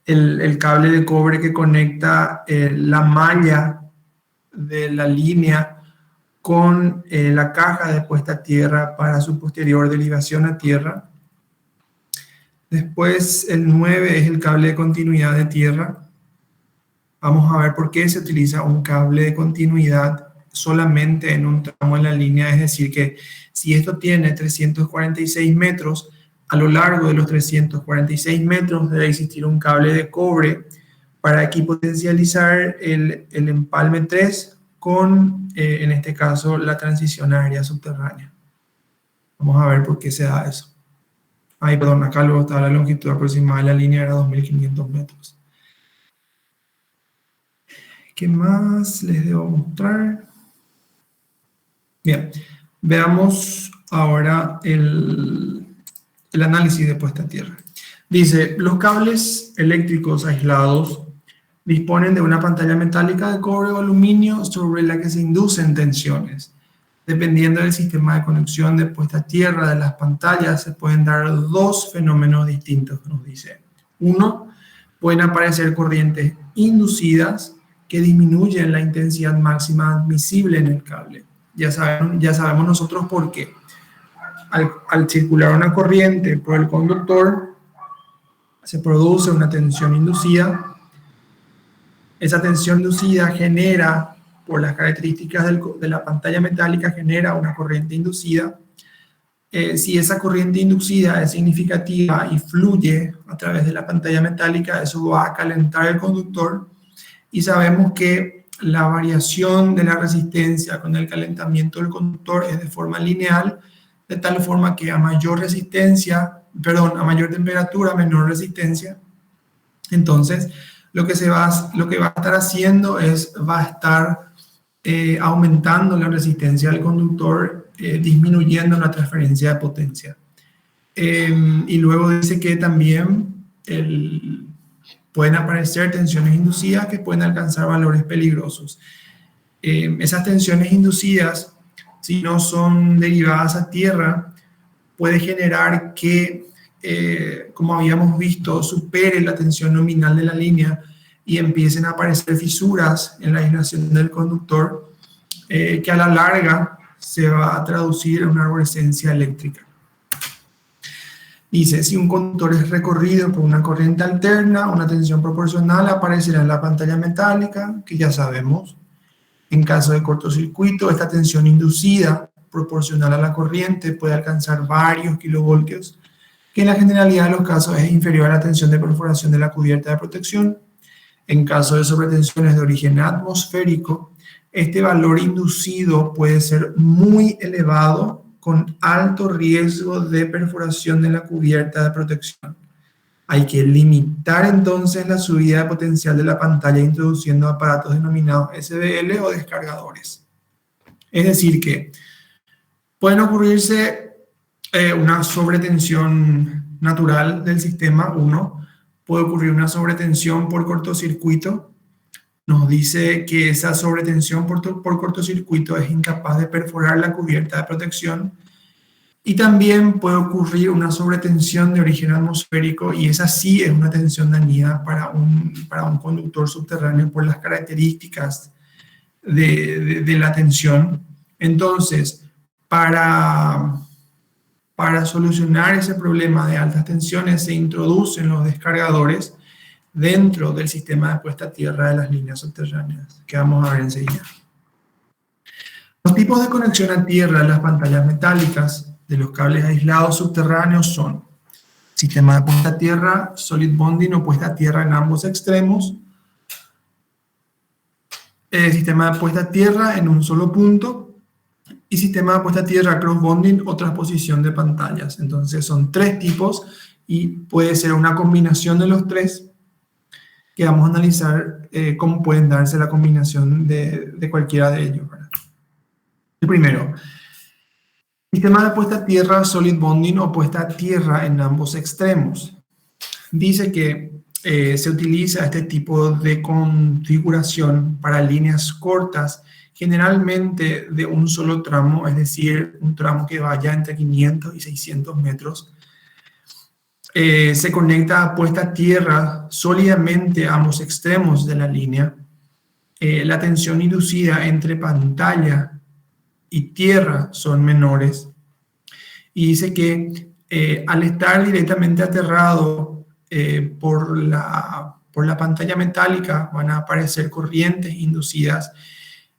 el cable de cobre que conecta la malla de la línea con la caja de puesta a tierra para su posterior derivación a tierra. Después el 9 es el cable de continuidad de tierra. Vamos a ver por qué se utiliza un cable de continuidad solamente en un tramo de la línea, es decir que si esto tiene 346 metros, a lo largo de los 346 metros debe existir un cable de cobre para aquí potencializar el empalme 3 con, en este caso, la transición aérea subterránea. Vamos a ver por qué se da eso. Perdón, acá luego está la longitud aproximada de la línea, era 2.500 metros. ¿Qué más les debo mostrar? Bien, veamos ahora el análisis de puesta a tierra. Dice, los cables eléctricos aislados disponen de una pantalla metálica de cobre o aluminio sobre la que se inducen tensiones. Dependiendo del sistema de conexión de puesta a tierra de las pantallas, se pueden dar 2 fenómenos distintos, nos dice. 1, pueden aparecer corrientes inducidas que disminuyen la intensidad máxima admisible en el cable. Ya sabemos nosotros por qué. Al circular una corriente por el conductor, se produce una tensión inducida. Esa tensión inducida genera, por las características de la pantalla metálica, genera una corriente inducida. Si esa corriente inducida es significativa y fluye a través de la pantalla metálica, eso va a calentar el conductor. Y sabemos que la variación de la resistencia con el calentamiento del conductor es de forma lineal, de tal forma que a mayor temperatura, menor resistencia. Entonces, lo que va a estar haciendo va a estar aumentando la resistencia del conductor, disminuyendo la transferencia de potencia. Y luego dice que también pueden aparecer tensiones inducidas que pueden alcanzar valores peligrosos. Esas tensiones inducidas, si no son derivadas a tierra, puede generar que, como habíamos visto, supere la tensión nominal de la línea y empiecen a aparecer fisuras en la aislación del conductor, que a la larga se va a traducir en una arborescencia eléctrica. Dice, si un conductor es recorrido por una corriente alterna, una tensión proporcional aparecerá en la pantalla metálica, que ya sabemos. En caso de cortocircuito, esta tensión inducida proporcional a la corriente puede alcanzar varios kilovoltios, que en la generalidad de los casos es inferior a la tensión de perforación de la cubierta de protección. En caso de sobretensiones de origen atmosférico, este valor inducido puede ser muy elevado con alto riesgo de perforación de la cubierta de protección. Hay que limitar entonces la subida de potencial de la pantalla introduciendo aparatos denominados SBL o descargadores. Es decir que pueden ocurrirse una sobretensión natural del sistema 1, puede ocurrir una sobretensión por cortocircuito. Nos dice que esa sobretensión por cortocircuito es incapaz de perforar la cubierta de protección. Y también puede ocurrir una sobretensión de origen atmosférico, y esa sí es una tensión dañina para un conductor subterráneo por las características de la tensión. Entonces, para solucionar ese problema de altas tensiones, se introducen los descargadores dentro del sistema de puesta a tierra de las líneas subterráneas, que vamos a ver enseguida. Los tipos de conexión a tierra de las pantallas metálicas de los cables aislados subterráneos son sistema de puesta a tierra, solid bonding o puesta a tierra en ambos extremos, sistema de puesta a tierra en un solo punto y sistema de puesta a tierra cross bonding o transposición de pantallas. Entonces son 3 tipos y puede ser una combinación de los 3, que vamos a analizar cómo pueden darse la combinación de cualquiera de ellos, ¿verdad? El primero, sistema de puesta a tierra, solid bonding o puesta a tierra en ambos extremos. Dice que se utiliza este tipo de configuración para líneas cortas, generalmente de un solo tramo, es decir, un tramo que vaya entre 500 y 600 metros. Se conecta a puesta a tierra sólidamente a ambos extremos de la línea. La tensión inducida entre pantalla y tierra son menores, y dice que al estar directamente aterrado por la pantalla metálica van a aparecer corrientes inducidas,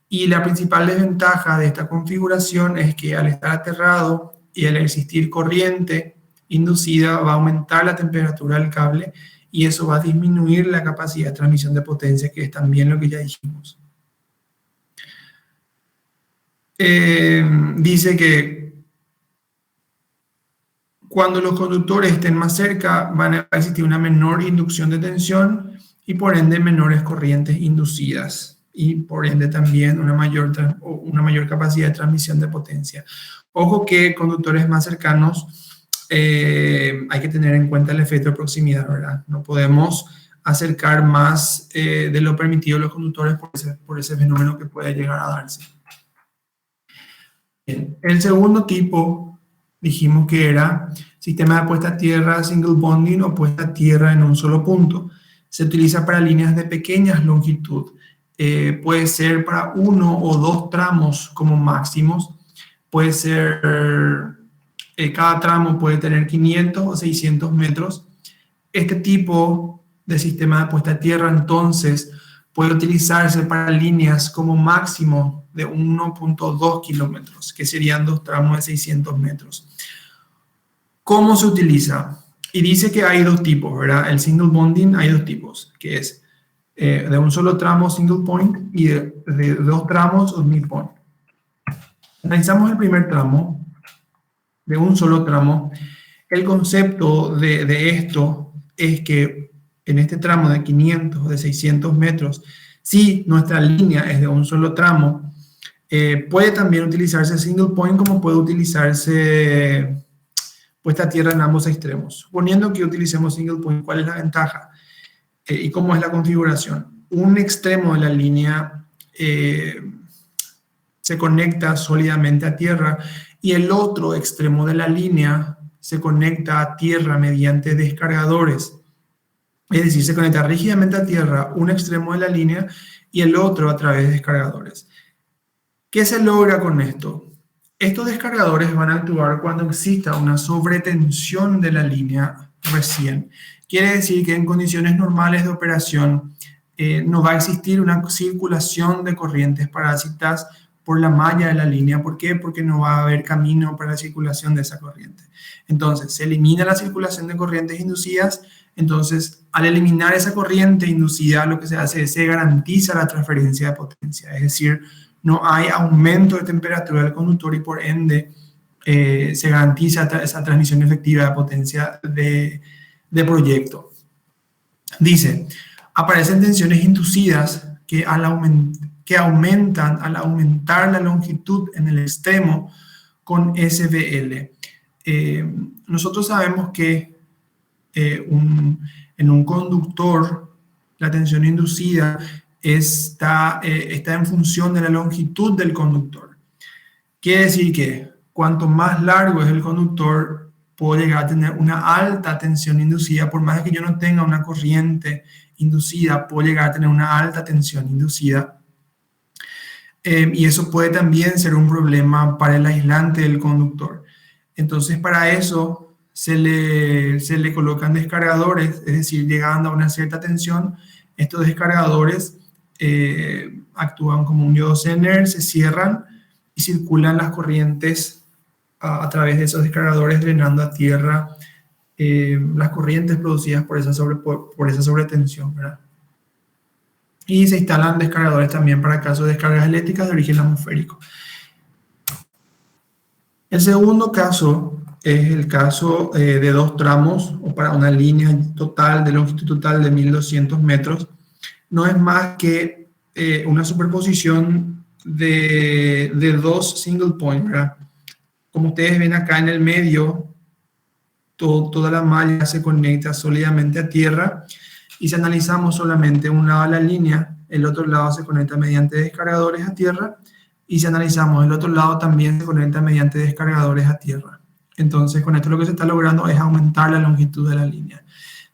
y la principal desventaja de esta configuración es que al estar aterrado y al existir corriente inducida va a aumentar la temperatura del cable, y eso va a disminuir la capacidad de transmisión de potencia, que es también lo que ya dijimos. Dice que cuando los conductores estén más cerca van a existir una menor inducción de tensión y por ende menores corrientes inducidas, y por ende también una mayor capacidad de transmisión de potencia. Ojo que conductores más cercanos hay que tener en cuenta el efecto de proximidad, ¿verdad? No podemos acercar más de lo permitido a los conductores por ese fenómeno que puede llegar a darse. Bien. El segundo tipo dijimos que era sistema de puesta a tierra single bonding o puesta a tierra en un solo punto. Se utiliza para líneas de pequeñas longitud. Puede ser para 1 o 2 tramos como máximos. Puede ser, cada tramo puede tener 500 o 600 metros. Este tipo de sistema de puesta a tierra entonces puede utilizarse para líneas como máximo de 1.2 kilómetros, que serían 2 tramos de 600 metros. ¿Cómo se utiliza? Y dice que hay 2 tipos, ¿verdad? El single bonding hay 2 tipos, que es de un solo tramo single point y de 2 tramos o mid-point. Analizamos el primer tramo, de un solo tramo. El concepto de esto es que en este tramo de 500 o de 600 metros, si nuestra línea es de un solo tramo, puede también utilizarse single point como puede utilizarse puesta a tierra en ambos extremos. Suponiendo que utilicemos single point, ¿cuál es la ventaja? ¿Y cómo es la configuración? Un extremo de la línea se conecta sólidamente a tierra y el otro extremo de la línea se conecta a tierra mediante descargadores. Es decir, se conecta rígidamente a tierra un extremo de la línea y el otro a través de descargadores. ¿Qué se logra con esto? Estos descargadores van a actuar cuando exista una sobretensión de la línea recién. Quiere decir que en condiciones normales de operación no va a existir una circulación de corrientes parásitas por la malla de la línea. ¿Por qué? Porque no va a haber camino para la circulación de esa corriente. Entonces, se elimina la circulación de corrientes inducidas. Entonces, al eliminar esa corriente inducida, lo que se hace es se garantiza la transferencia de potencia. Es decir, no hay aumento de temperatura del conductor y por ende se garantiza esa transmisión efectiva de potencia de proyecto. Dice, aparecen tensiones inducidas que aumentan al aumentar la longitud en el extremo con SVL. Nosotros sabemos que en un conductor la tensión inducida está en función de la longitud del conductor. Quiere decir que cuanto más largo es el conductor, puedo llegar a tener una alta tensión inducida. Por más que yo no tenga una corriente inducida, puedo llegar a tener una alta tensión inducida. Y eso puede también ser un problema para el aislante del conductor. Entonces, para eso se le colocan descargadores, es decir, llegando a una cierta tensión, estos descargadores actúan como un diodo Zener, se cierran y circulan las corrientes a través de esos descargadores, drenando a tierra las corrientes producidas por esa sobretensión, ¿verdad? Y se instalan descargadores también para casos de descargas eléctricas de origen atmosférico. El segundo caso es el caso de dos tramos o para una línea total de longitud total de 1200 metros. No es más que una superposición de dos single point, ¿verdad? Como ustedes ven acá en el medio, toda la malla se conecta sólidamente a tierra y si analizamos solamente un lado de la línea, el otro lado se conecta mediante descargadores a tierra y si analizamos el otro lado también se conecta mediante descargadores a tierra. Entonces con esto lo que se está logrando es aumentar la longitud de la línea.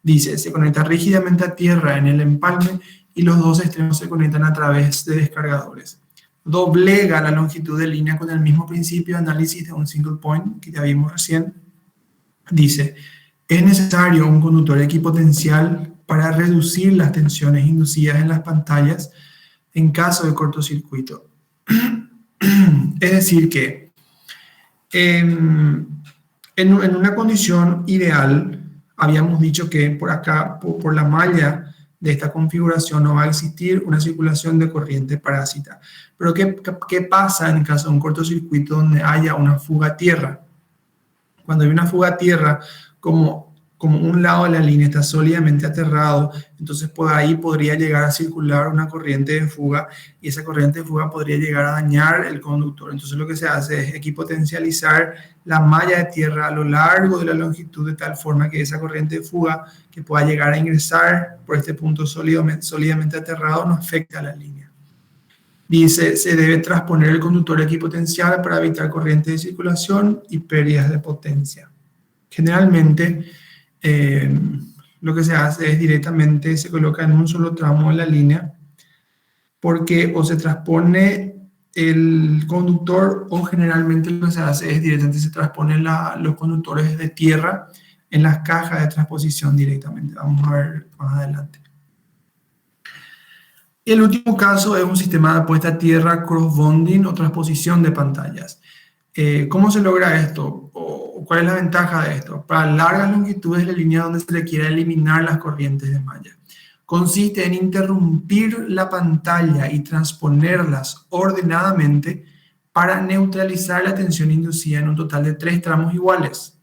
Dice, se conecta rígidamente a tierra en el empalme y los dos extremos se conectan a través de descargadores. Doblega la longitud de línea con el mismo principio de análisis de un single point que ya vimos recién. Dice, es necesario un conductor equipotencial para reducir las tensiones inducidas en las pantallas en caso de cortocircuito. Es decir que en una condición ideal, habíamos dicho que por acá, por la malla de esta configuración, no va a existir una circulación de corriente parásita. Pero ¿qué pasa en el caso de un cortocircuito donde haya una fuga a tierra? Cuando hay una fuga a tierra, como un lado de la línea está sólidamente aterrado, entonces por ahí podría llegar a circular una corriente de fuga y esa corriente de fuga podría llegar a dañar el conductor. Entonces lo que se hace es equipotencializar la malla de tierra a lo largo de la longitud de tal forma que esa corriente de fuga que pueda llegar a ingresar por este punto sólidamente aterrado no afecte a la línea. Dice, se debe transponer el conductor equipotencial para evitar corrientes de circulación y pérdidas de potencia. Generalmente, lo que se hace es directamente se coloca en un solo tramo de la línea porque o se transpone el conductor o generalmente lo que se hace es directamente se transponen los conductores de tierra en las cajas de transposición directamente. Vamos a ver más adelante. Y el último caso es un sistema de puesta a tierra cross-bonding o transposición de pantallas. ¿Cómo se logra esto? ¿Cuál es la ventaja de esto? Para largas longitudes de la línea donde se le quiera eliminar las corrientes de malla. Consiste en interrumpir la pantalla y transponerlas ordenadamente para neutralizar la tensión inducida en un total de 3 tramos iguales.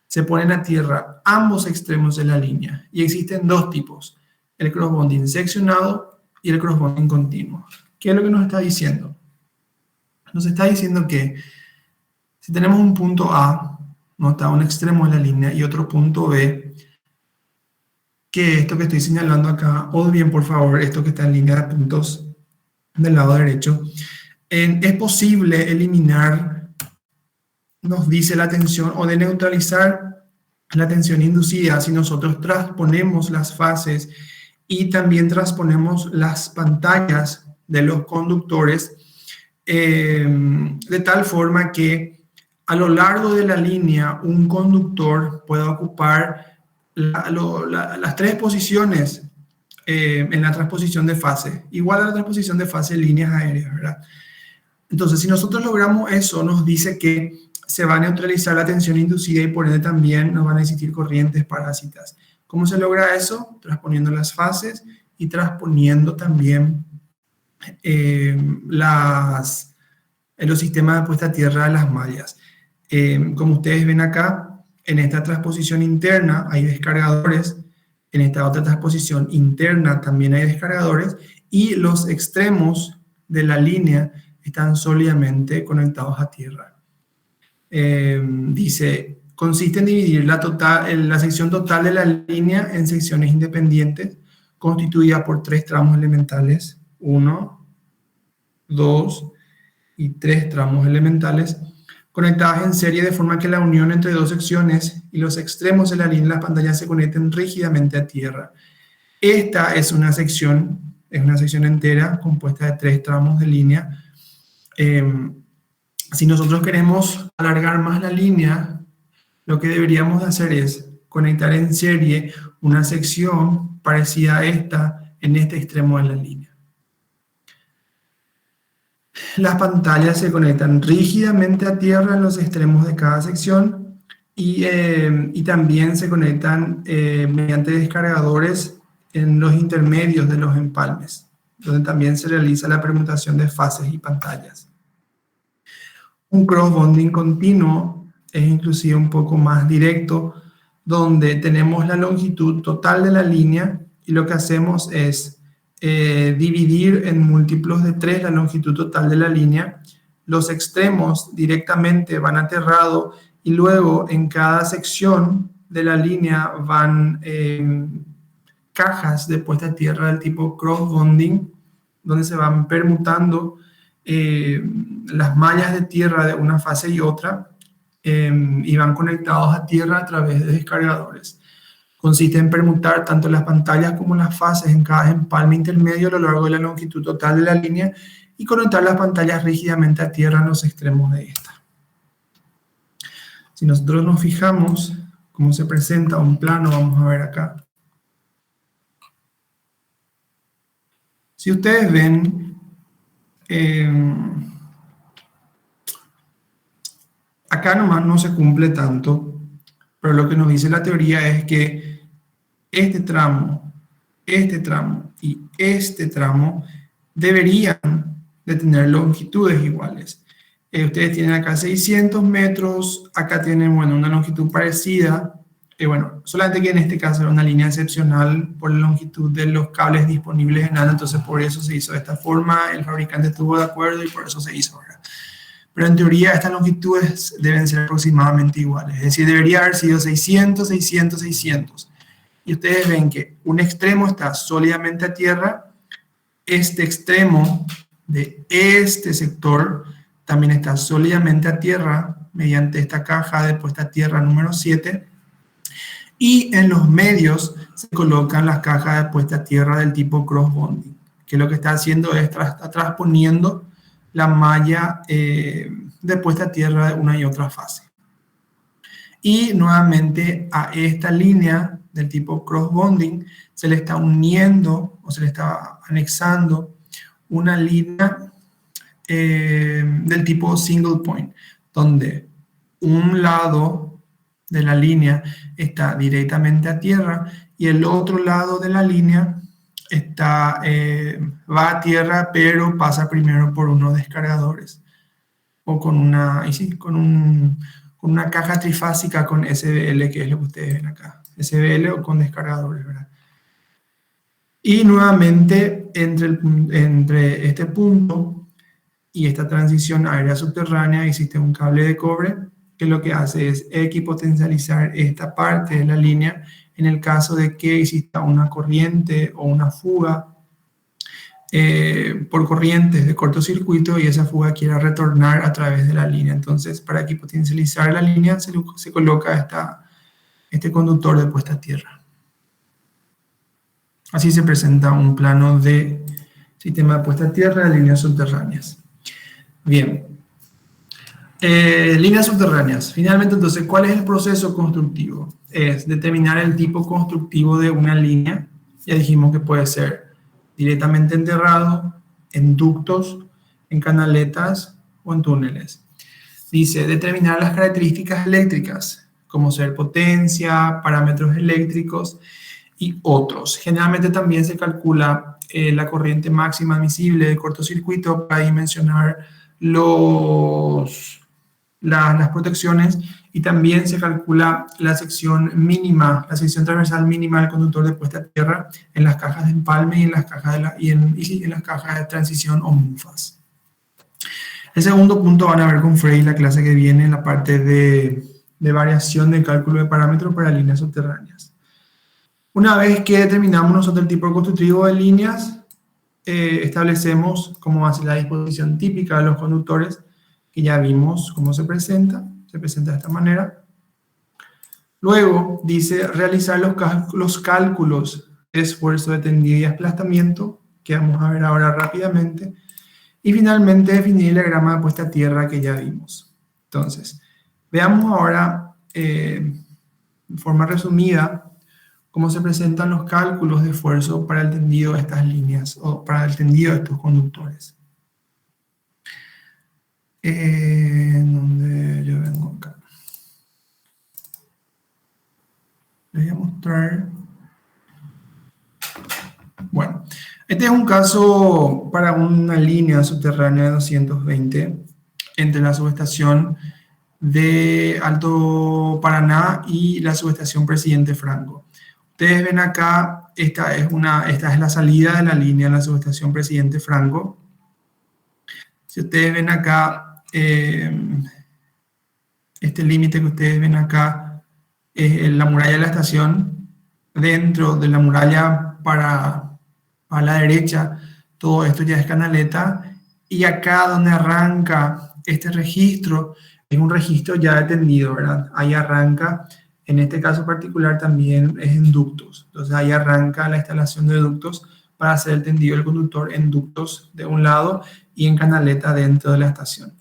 Se ponen a tierra ambos extremos de la línea y existen dos tipos, el cross-bonding seccionado y el cross-bonding continuo. ¿Qué es lo que nos está diciendo? Nos está diciendo que si tenemos un punto A, no está un extremo de la línea, y otro punto B, que esto que estoy señalando acá, o bien por favor, esto que está en línea de puntos del lado derecho, es posible eliminar, nos dice la tensión, o de neutralizar la tensión inducida si nosotros transponemos las fases y también transponemos las pantallas de los conductores de tal forma que a lo largo de la línea un conductor pueda ocupar las tres posiciones en la transposición de fase, igual a la transposición de fase de líneas aéreas, ¿verdad? Entonces, si nosotros logramos eso, nos dice que se va a neutralizar la tensión inducida y por ende también no van a existir corrientes parásitas. ¿Cómo se logra eso? Transponiendo las fases y transponiendo también los sistemas de puesta a tierra de las mallas. Como ustedes ven acá, en esta transposición interna hay descargadores, en esta otra transposición interna también hay descargadores y los extremos de la línea están sólidamente conectados a tierra. Dice, consiste en dividir la sección total de la línea en secciones independientes constituida por 3 tramos elementales, 1, 2 y 3 tramos elementales, conectadas en serie de forma que la unión entre 2 secciones y los extremos de la línea de las pantallas se conecten rígidamente a tierra. Esta es una sección entera compuesta de 3 tramos de línea. Si nosotros queremos alargar más la línea, lo que deberíamos hacer es conectar en serie una sección parecida a esta en este extremo de la línea. Las pantallas se conectan rígidamente a tierra en los extremos de cada sección y también se conectan mediante descargadores en los intermedios de los empalmes, donde también se realiza la permutación de fases y pantallas. Un cross-bonding continuo es inclusive un poco más directo, donde tenemos la longitud total de la línea y lo que hacemos es dividir en múltiplos de 3 la longitud total de la línea. Los extremos directamente van aterrado y luego en cada sección de la línea van cajas de puesta a tierra del tipo cross-bonding, donde se van permutando las mallas de tierra de una fase y otra y van conectados a tierra a través de descargadores. Consiste en permutar tanto las pantallas como las fases en cada empalme intermedio a lo largo de la longitud total de la línea y conectar las pantallas rígidamente a tierra en los extremos de esta. Si nosotros nos fijamos cómo se presenta un plano, vamos a ver acá. Si ustedes ven, acá nomás no se cumple tanto, pero lo que nos dice la teoría es que este tramo y este tramo deberían de tener longitudes iguales. Ustedes tienen acá 600 metros, acá tienen, bueno, una longitud parecida. Bueno, solamente que en este caso era una línea excepcional por la longitud de los cables disponibles en ANA, entonces por eso se hizo de esta forma, el fabricante estuvo de acuerdo y por eso se hizo, ¿verdad? Pero en teoría estas longitudes deben ser aproximadamente iguales, es decir, debería haber sido 600, 600, 600. Y ustedes ven que un extremo está sólidamente a tierra, este extremo de este sector también está sólidamente a tierra mediante esta caja de puesta a tierra número 7, y en los medios se colocan las cajas de puesta a tierra del tipo cross-bonding, que lo que está haciendo es está transponiendo la malla de puesta a tierra de una y otra fase. Y nuevamente a esta línea del tipo cross-bonding se le está uniendo o se le está anexando una línea del tipo single point, donde un lado de la línea está directamente a tierra y el otro lado de la línea va a tierra, pero pasa primero por unos descargadores o con una caja trifásica con SBL, que es lo que ustedes ven acá, SBL o con descargadores, ¿verdad? Y nuevamente entre este punto y esta transición aérea subterránea existe un cable de cobre que lo que hace es equipotencializar esta parte de la línea en el caso de que exista una corriente o una fuga por corrientes de cortocircuito y esa fuga quiera retornar a través de la línea. Entonces, para equipotencializar la línea se coloca este conductor de puesta a tierra. Así se presenta un plano de sistema de puesta a tierra de líneas subterráneas. Bien. Líneas subterráneas. Finalmente, entonces, ¿cuál es el proceso constructivo? Es determinar el tipo constructivo de una línea. Ya dijimos que puede ser directamente enterrado, en ductos, en canaletas o en túneles. Dice, determinar las características eléctricas, como ser potencia, parámetros eléctricos y otros. Generalmente también se calcula la corriente máxima admisible de cortocircuito para dimensionar las protecciones, y también se calcula la sección mínima, la sección transversal mínima del conductor de puesta a tierra en las cajas de empalme y en las cajas en las cajas de transición o MUFAS. El segundo punto van a ver con Frey la clase que viene en la parte de variación de cálculo de parámetros para líneas subterráneas. Una vez que determinamos nosotros el tipo constructivo de líneas, establecemos cómo va a ser la disposición típica de los conductores, que ya vimos cómo se presenta de esta manera. Luego dice realizar los cálculos de esfuerzo de tendido y aplastamiento, que vamos a ver ahora rápidamente. Y finalmente definir el diagrama de puesta a tierra que ya vimos. Entonces, veamos ahora de forma resumida cómo se presentan los cálculos de esfuerzo para el tendido de estas líneas o para el tendido de estos conductores. Donde yo vengo acá. Les voy a mostrar. Bueno, este es un caso para una línea subterránea de 220 entre la subestación de Alto Paraná y la subestación Presidente Franco. Ustedes ven acá, esta es la salida de la línea en la subestación Presidente Franco. Si ustedes ven acá, este límite que ustedes ven acá es la muralla de la estación. Dentro de la muralla a la derecha, todo esto ya es canaleta. Y acá donde arranca este registro, es un registro ya de tendido, ¿verdad? Ahí arranca, en este caso particular también es en ductos. Entonces ahí arranca la instalación de ductos para hacer el tendido del conductor en ductos de un lado y en canaleta dentro de la estación.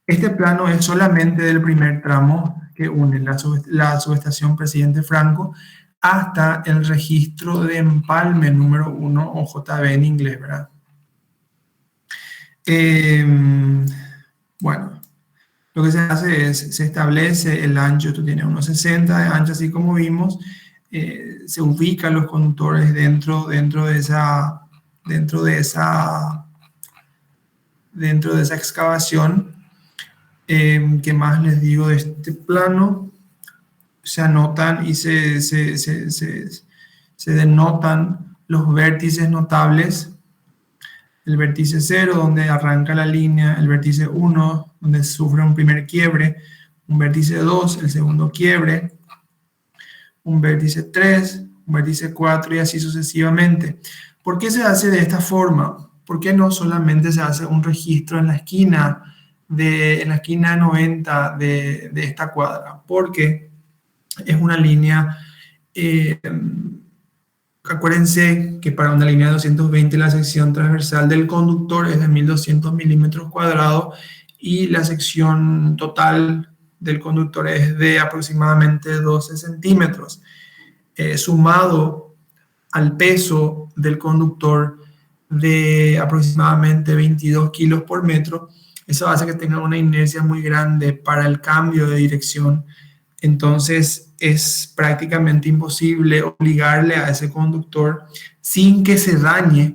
Este plano es solamente del primer tramo que une la subestación Presidente Franco hasta el registro de empalme número 1 o JB en inglés, ¿verdad? Bueno, lo que se hace es, se establece el ancho, esto tiene unos 60 de ancho, así como vimos, se ubican los conductores dentro de esa excavación. ¿Qué más les digo de este plano? Se anotan y se denotan los vértices notables. El vértice 0, donde arranca la línea, el vértice 1, donde sufre un primer quiebre, un vértice 2, el segundo quiebre, un vértice 3, un vértice 4 y así sucesivamente. ¿Por qué se hace de esta forma? ¿Por qué no solamente se hace un registro en la esquina en la esquina 90 de esta cuadra? Porque es una línea, acuérdense que para una línea de 220 la sección transversal del conductor es de 1200 milímetros cuadrados y la sección total del conductor es de aproximadamente 12 centímetros. Sumado al peso del conductor de aproximadamente 22 kilos por metro, eso hace que tenga una inercia muy grande para el cambio de dirección. Entonces es prácticamente imposible obligarle a ese conductor sin que se dañe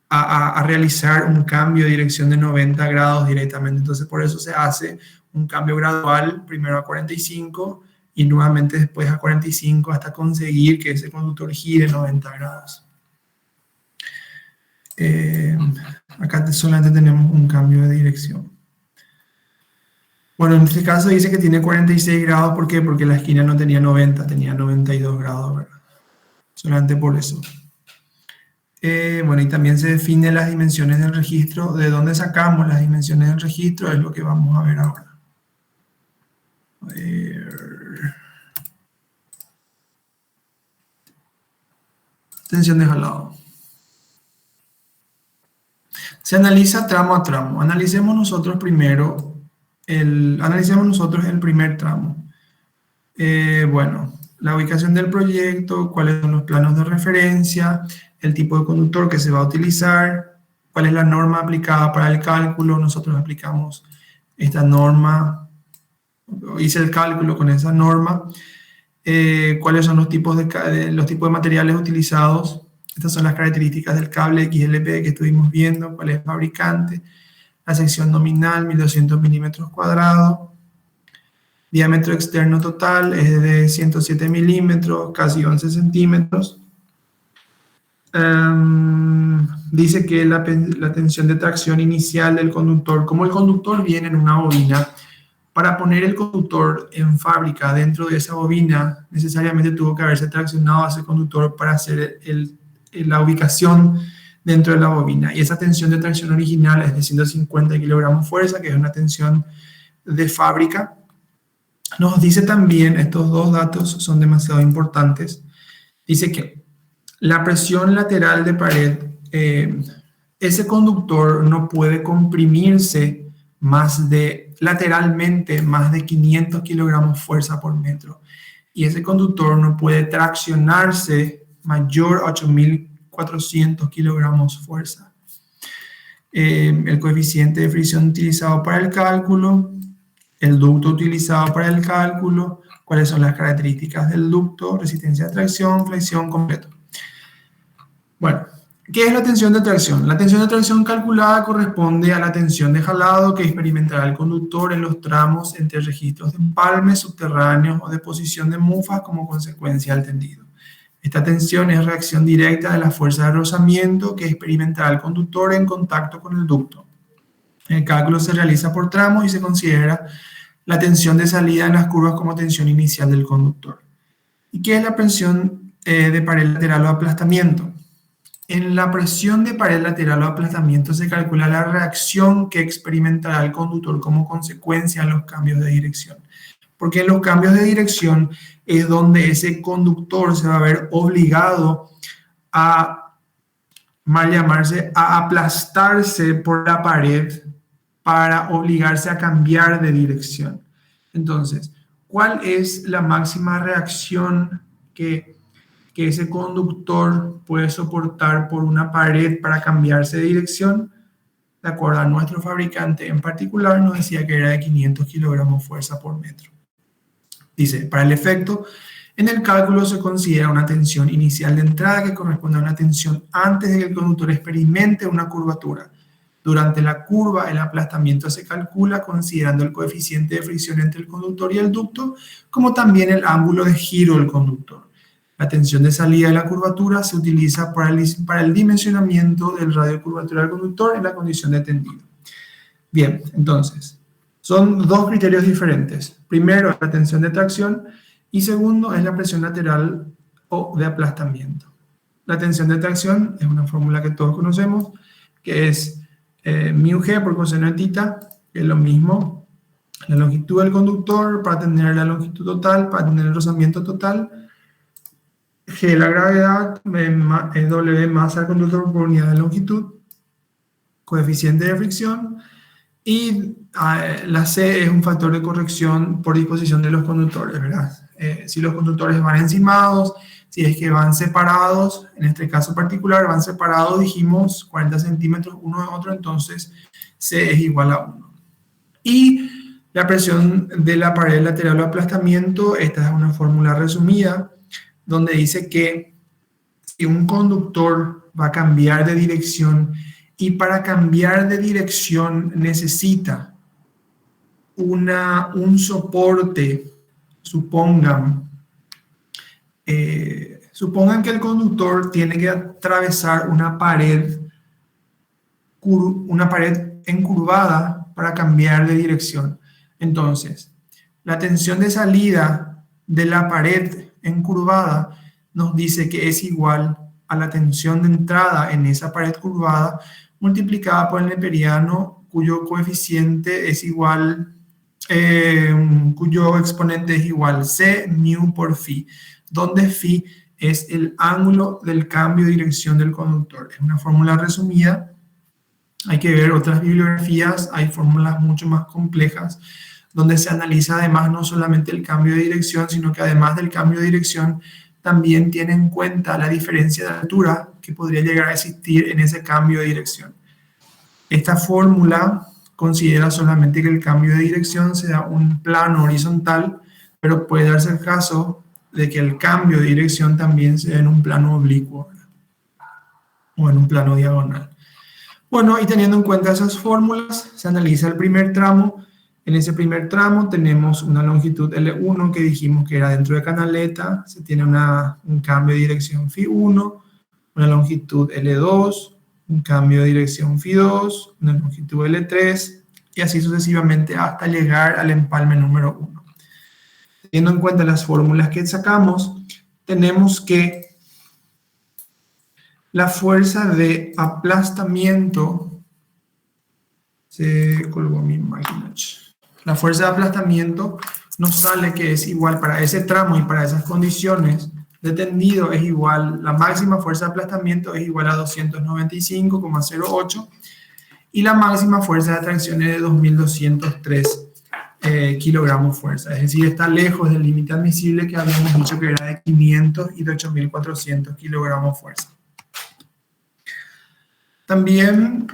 a realizar un cambio de dirección de 90 grados directamente. Entonces por eso se hace un cambio gradual, primero a 45 y nuevamente después a 45 hasta conseguir que ese conductor gire 90 grados. Acá solamente tenemos un cambio de dirección. Bueno, en este caso dice que tiene 46 grados, ¿por qué? Porque la esquina no tenía 90, tenía 92 grados, ¿verdad? Solamente por eso. Bueno, y también se definen las dimensiones del registro. ¿De dónde sacamos las dimensiones del registro? Es lo que vamos a ver ahora. A ver. Tensión de jalado. Se analiza tramo a tramo. Analicemos nosotros el primer tramo. Bueno, la ubicación del proyecto, cuáles son los planos de referencia, el tipo de conductor que se va a utilizar, cuál es la norma aplicada para el cálculo. Nosotros aplicamos esta norma, hice el cálculo con esa norma. Cuáles son los tipos de materiales utilizados. Estas son las características del cable XLP que estuvimos viendo, cuál es el fabricante, la sección nominal, 1200 milímetros cuadrados, diámetro externo total es de 107 milímetros, casi 11 centímetros. Dice que la tensión de tracción inicial del conductor, como el conductor viene en una bobina, para poner el conductor en fábrica dentro de esa bobina, necesariamente tuvo que haberse traccionado a ese conductor para hacer la ubicación dentro de la bobina. Y esa tensión de tracción original es de 150 kilogramos fuerza, que es una tensión de fábrica. Nos dice también, estos dos datos son demasiado importantes, dice que la presión lateral de pared, ese conductor no puede comprimirse lateralmente más de 500 kilogramos fuerza por metro. Y ese conductor no puede traccionarse mayor a 8.400 kilogramos fuerza. El coeficiente de fricción utilizado para el cálculo, el ducto utilizado para el cálculo, cuáles son las características del ducto, resistencia a tracción, flexión, completo. Bueno, ¿qué es la tensión de tracción? La tensión de tracción calculada corresponde a la tensión de jalado que experimentará el conductor en los tramos entre registros de empalmes subterráneos o de posición de mufas como consecuencia del tendido. Esta tensión es reacción directa de la fuerza de rozamiento que experimentará el conductor en contacto con el ducto. El cálculo se realiza por tramos y se considera la tensión de salida en las curvas como tensión inicial del conductor. ¿Y qué es la presión de pared lateral o aplastamiento? En la presión de pared lateral o aplastamiento se calcula la reacción que experimentará el conductor como consecuencia de los cambios de dirección. Porque en los cambios de dirección es donde ese conductor se va a ver obligado a aplastarse por la pared para obligarse a cambiar de dirección. Entonces, ¿cuál es la máxima reacción que ese conductor puede soportar por una pared para cambiarse de dirección? De acuerdo a nuestro fabricante en particular, nos decía que era de 500 kilogramos fuerza por metro. Dice, para el efecto, en el cálculo se considera una tensión inicial de entrada que corresponde a una tensión antes de que el conductor experimente una curvatura. Durante la curva, el aplastamiento se calcula considerando el coeficiente de fricción entre el conductor y el ducto, como también el ángulo de giro del conductor. La tensión de salida de la curvatura se utiliza para el dimensionamiento del radio de curvatura del conductor en la condición de tendido. Bien, entonces, son dos criterios diferentes. Primero, la tensión de tracción y segundo es la presión lateral o de aplastamiento. La tensión de tracción es una fórmula que todos conocemos, que es μg por coseno de tita, que es lo mismo, la longitud del conductor para tener la longitud total, para tener el rozamiento total, G la gravedad, W masa del conductor por unidad de longitud, coeficiente de fricción, y la C es un factor de corrección por disposición de los conductores, ¿verdad? Si los conductores van encimados, si es que van separados, en este caso particular van separados, dijimos 40 centímetros uno de otro, entonces C es igual a 1. Y la presión de la pared lateral o aplastamiento, esta es una fórmula resumida, donde dice que si un conductor va a cambiar de dirección y para cambiar de dirección necesita un soporte, supongan que el conductor tiene que atravesar una pared encurvada para cambiar de dirección. Entonces, la tensión de salida de la pared encurvada nos dice que es igual a la tensión de entrada en esa pared curvada multiplicada por el neperiano, cuyo coeficiente es igual, cuyo exponente es igual C mu por phi, donde phi es el ángulo del cambio de dirección del conductor. Es una fórmula resumida Hay que ver otras bibliografías, hay fórmulas mucho más complejas, donde se analiza además no solamente el cambio de dirección, sino que además del cambio de dirección, también tiene en cuenta la diferencia de altura que podría llegar a existir en ese cambio de dirección. Esta fórmula considera solamente que el cambio de dirección sea un plano horizontal, pero puede darse el caso de que el cambio de dirección también sea en un plano oblicuo o en un plano diagonal. Bueno, y teniendo en cuenta esas fórmulas, se analiza el primer tramo. En ese primer tramo tenemos una longitud L1 que dijimos que era dentro de canaleta, se tiene un cambio de dirección Φ1, una longitud L2, un cambio de dirección Φ2, una longitud L3, y así sucesivamente hasta llegar al empalme número 1. Teniendo en cuenta las fórmulas que sacamos, tenemos que la fuerza de aplastamiento, se colgó mi máquina. La fuerza de aplastamiento nos sale que es igual para ese tramo y para esas condiciones de tendido es igual, la máxima fuerza de aplastamiento es igual a 295,08 y la máxima fuerza de atracción es de 2203 kilogramos fuerza, es decir, está lejos del límite admisible que habíamos dicho que era de 500 y de 8400 kilogramos fuerza. También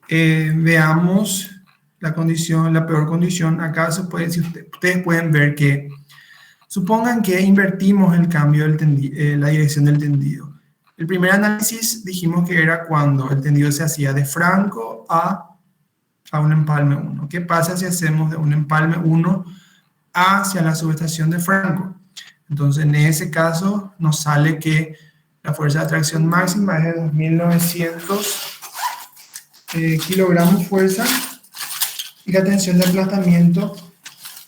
veamos la condición, la peor condición. Acá se puede, si ustedes pueden ver que supongan que invertimos el cambio del la dirección del tendido. El primer análisis dijimos que era cuando el tendido se hacía de Franco a un empalme 1. ¿Qué pasa si hacemos de un empalme 1 hacia la subestación de Franco? Entonces, en ese caso, nos sale que la fuerza de atracción máxima es de 2900 kilogramos fuerza y la tensión de aplastamiento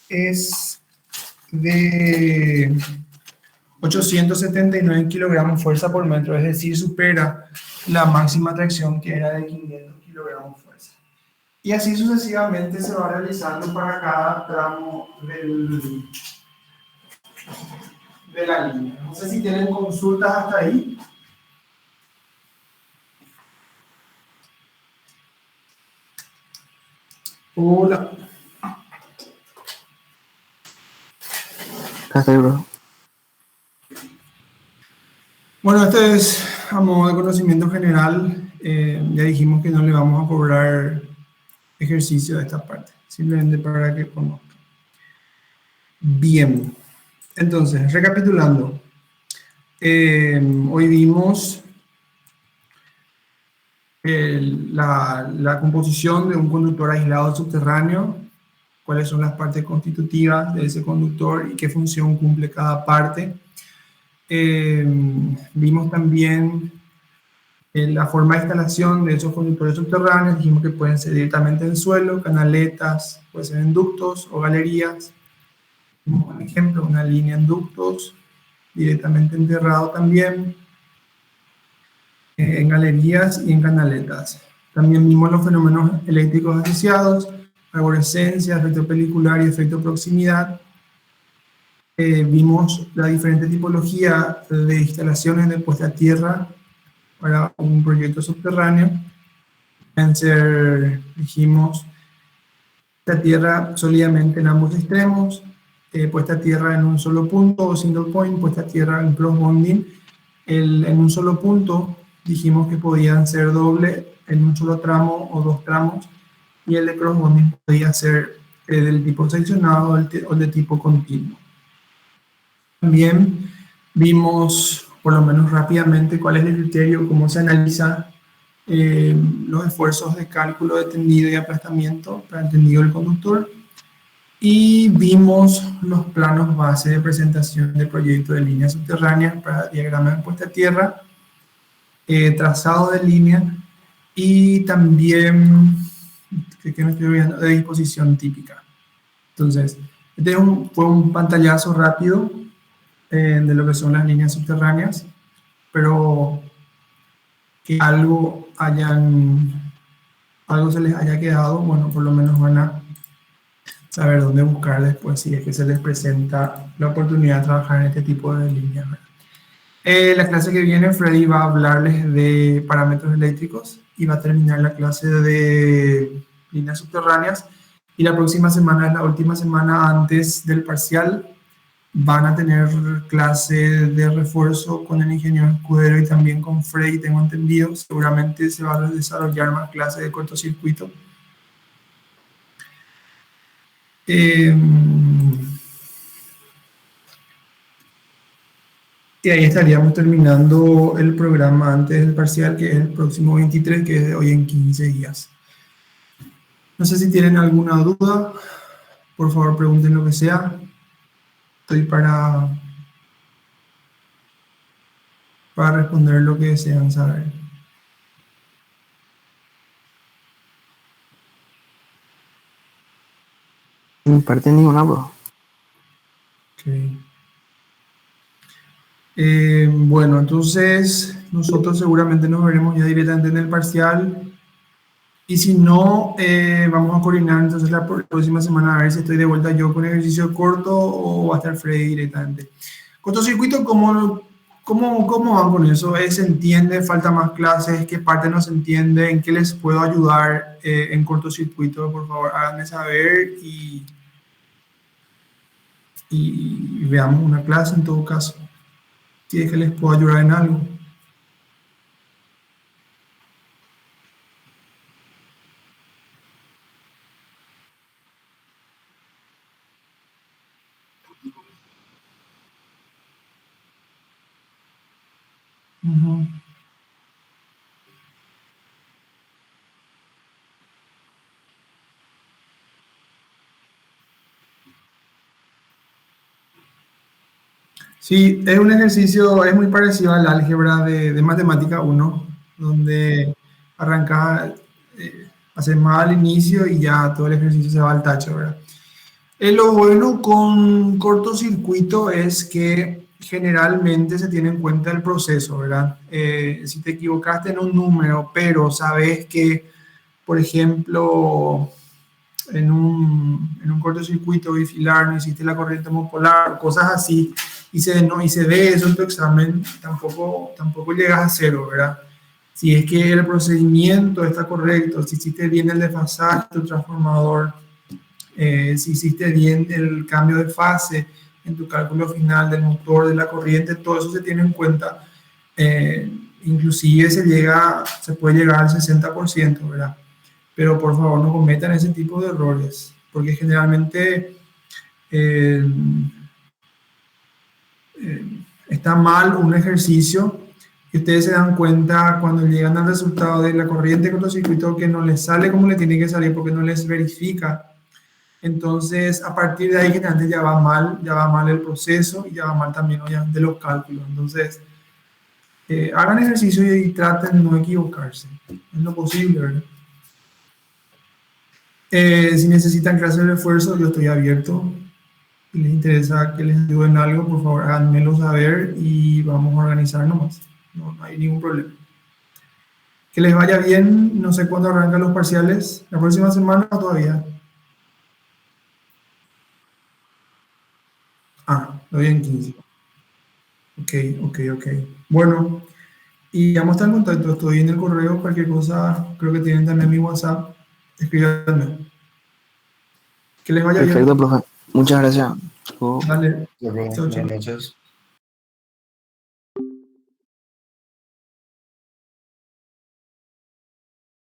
es de 879 kilogramos fuerza por metro, es decir, supera la máxima atracción que era de 500 kilogramos fuerza. Y así sucesivamente se va realizando para cada tramo de la línea. No sé si tienen consultas hasta ahí. Hola. Hasta ahí, bro. Bueno, este es a modo de conocimiento general. Ya dijimos que no le vamos a cobrar ejercicio de esta parte, simplemente para que conozcan. Bien, entonces, recapitulando. Hoy vimos la composición de un conductor aislado subterráneo, cuáles son las partes constitutivas de ese conductor y qué función cumple cada parte. Vimos también la forma de instalación de esos conductores subterráneos. Dijimos que pueden ser directamente en suelo, canaletas, pueden ser en ductos o galerías. Vimos un ejemplo, una línea en ductos, directamente enterrado también, en galerías y en canaletas. También vimos los fenómenos eléctricos asociados, arborescencia, efecto pelicular y efecto proximidad. Vimos la diferente tipología de instalaciones de puesta a tierra para un proyecto subterráneo. Pueden ser, dijimos, puesta a tierra sólidamente en ambos extremos, puesta a tierra en un solo punto o single point, puesta a tierra en cross bonding. En un solo punto dijimos que podían ser doble en un solo tramo o dos tramos, y el de cross bonding podía ser del tipo seccionado o de tipo continuo. También vimos, por lo menos rápidamente, cuál es el criterio, cómo se analiza los esfuerzos de cálculo de tendido y aplastamiento para el tendido del conductor. Y vimos los planos base de presentación de proyecto de líneas subterráneas para diagrama de puesta a tierra, trazado de línea y también, que me estoy olvidando, de disposición típica. Entonces, este fue un pantallazo rápido de lo que son las líneas subterráneas, pero que algo se les haya quedado, bueno, por lo menos van a saber dónde buscar después si es que se les presenta la oportunidad de trabajar en este tipo de líneas, ¿verdad? La clase que viene, Freddy va a hablarles de parámetros eléctricos y va a terminar la clase de líneas subterráneas. Y la próxima semana es la última semana antes del parcial. Van a tener clase de refuerzo con el ingeniero Escudero y también con Freddy, tengo entendido. Seguramente se va a desarrollar más clases de cortocircuito. Y ahí estaríamos terminando el programa antes del parcial, que es el próximo 23, que es de hoy en 15 días. No sé si tienen alguna duda, por favor pregunten lo que sea. Estoy para responder lo que desean saber. En parte ninguna, bro. Okay. Bueno, entonces nosotros seguramente nos veremos ya directamente en el parcial. Y si no, vamos a coordinar entonces la próxima semana a ver si estoy de vuelta yo con ejercicio corto o va a estar Freddy directamente. Cortocircuito, ¿cómo van con eso? ¿Se entiende? ¿Falta más clases? ¿Qué parte no se entiende? ¿En qué les puedo ayudar en cortocircuito? Por favor, háganme saber y veamos una clase en todo caso. Si es que les puedo ayudar en algo. Ujú. Sí, es un ejercicio, es muy parecido al álgebra de matemática 1, donde arrancas, haces más al inicio y ya todo el ejercicio se va al tacho, ¿verdad? Lo bueno con cortocircuito es que generalmente se tiene en cuenta el proceso, ¿verdad? Si te equivocaste en un número, pero sabes que, por ejemplo, en un cortocircuito bifilar no hiciste la corriente homopolar, cosas así, y se ve eso en tu examen, tampoco llegas a cero, ¿verdad? Si es que el procedimiento está correcto, si hiciste bien el desfasaje de tu transformador, si hiciste bien el cambio de fase en tu cálculo final del motor, de la corriente, todo eso se tiene en cuenta. Inclusive se puede llegar al 60%, ¿verdad? Pero por favor no cometan ese tipo de errores, porque generalmente eh, está mal un ejercicio y ustedes se dan cuenta cuando llegan al resultado de la corriente de cortocircuito que no les sale como le tiene que salir porque no les verifica. Entonces, a partir de ahí, generalmente ya va mal el proceso y ya va mal también obviamente los cálculos. Entonces, hagan ejercicio y traten de no equivocarse. Es lo posible, ¿verdad? Si necesitan clases de refuerzo, yo estoy abierto. Si les interesa que les ayude en algo, por favor, háganmelo saber y vamos a organizar nomás. No hay ningún problema. Que les vaya bien, no sé cuándo arrancan los parciales, la próxima semana o todavía. Todavía en 15. Ok. Bueno, y vamos a estar en contacto. Estoy en el correo, cualquier cosa, creo que tienen también mi WhatsApp. Escríbanme. Que les vaya bien. Perfecto, profe. Muchas gracias. Dale. Luego, Chao, buenas chao. noches.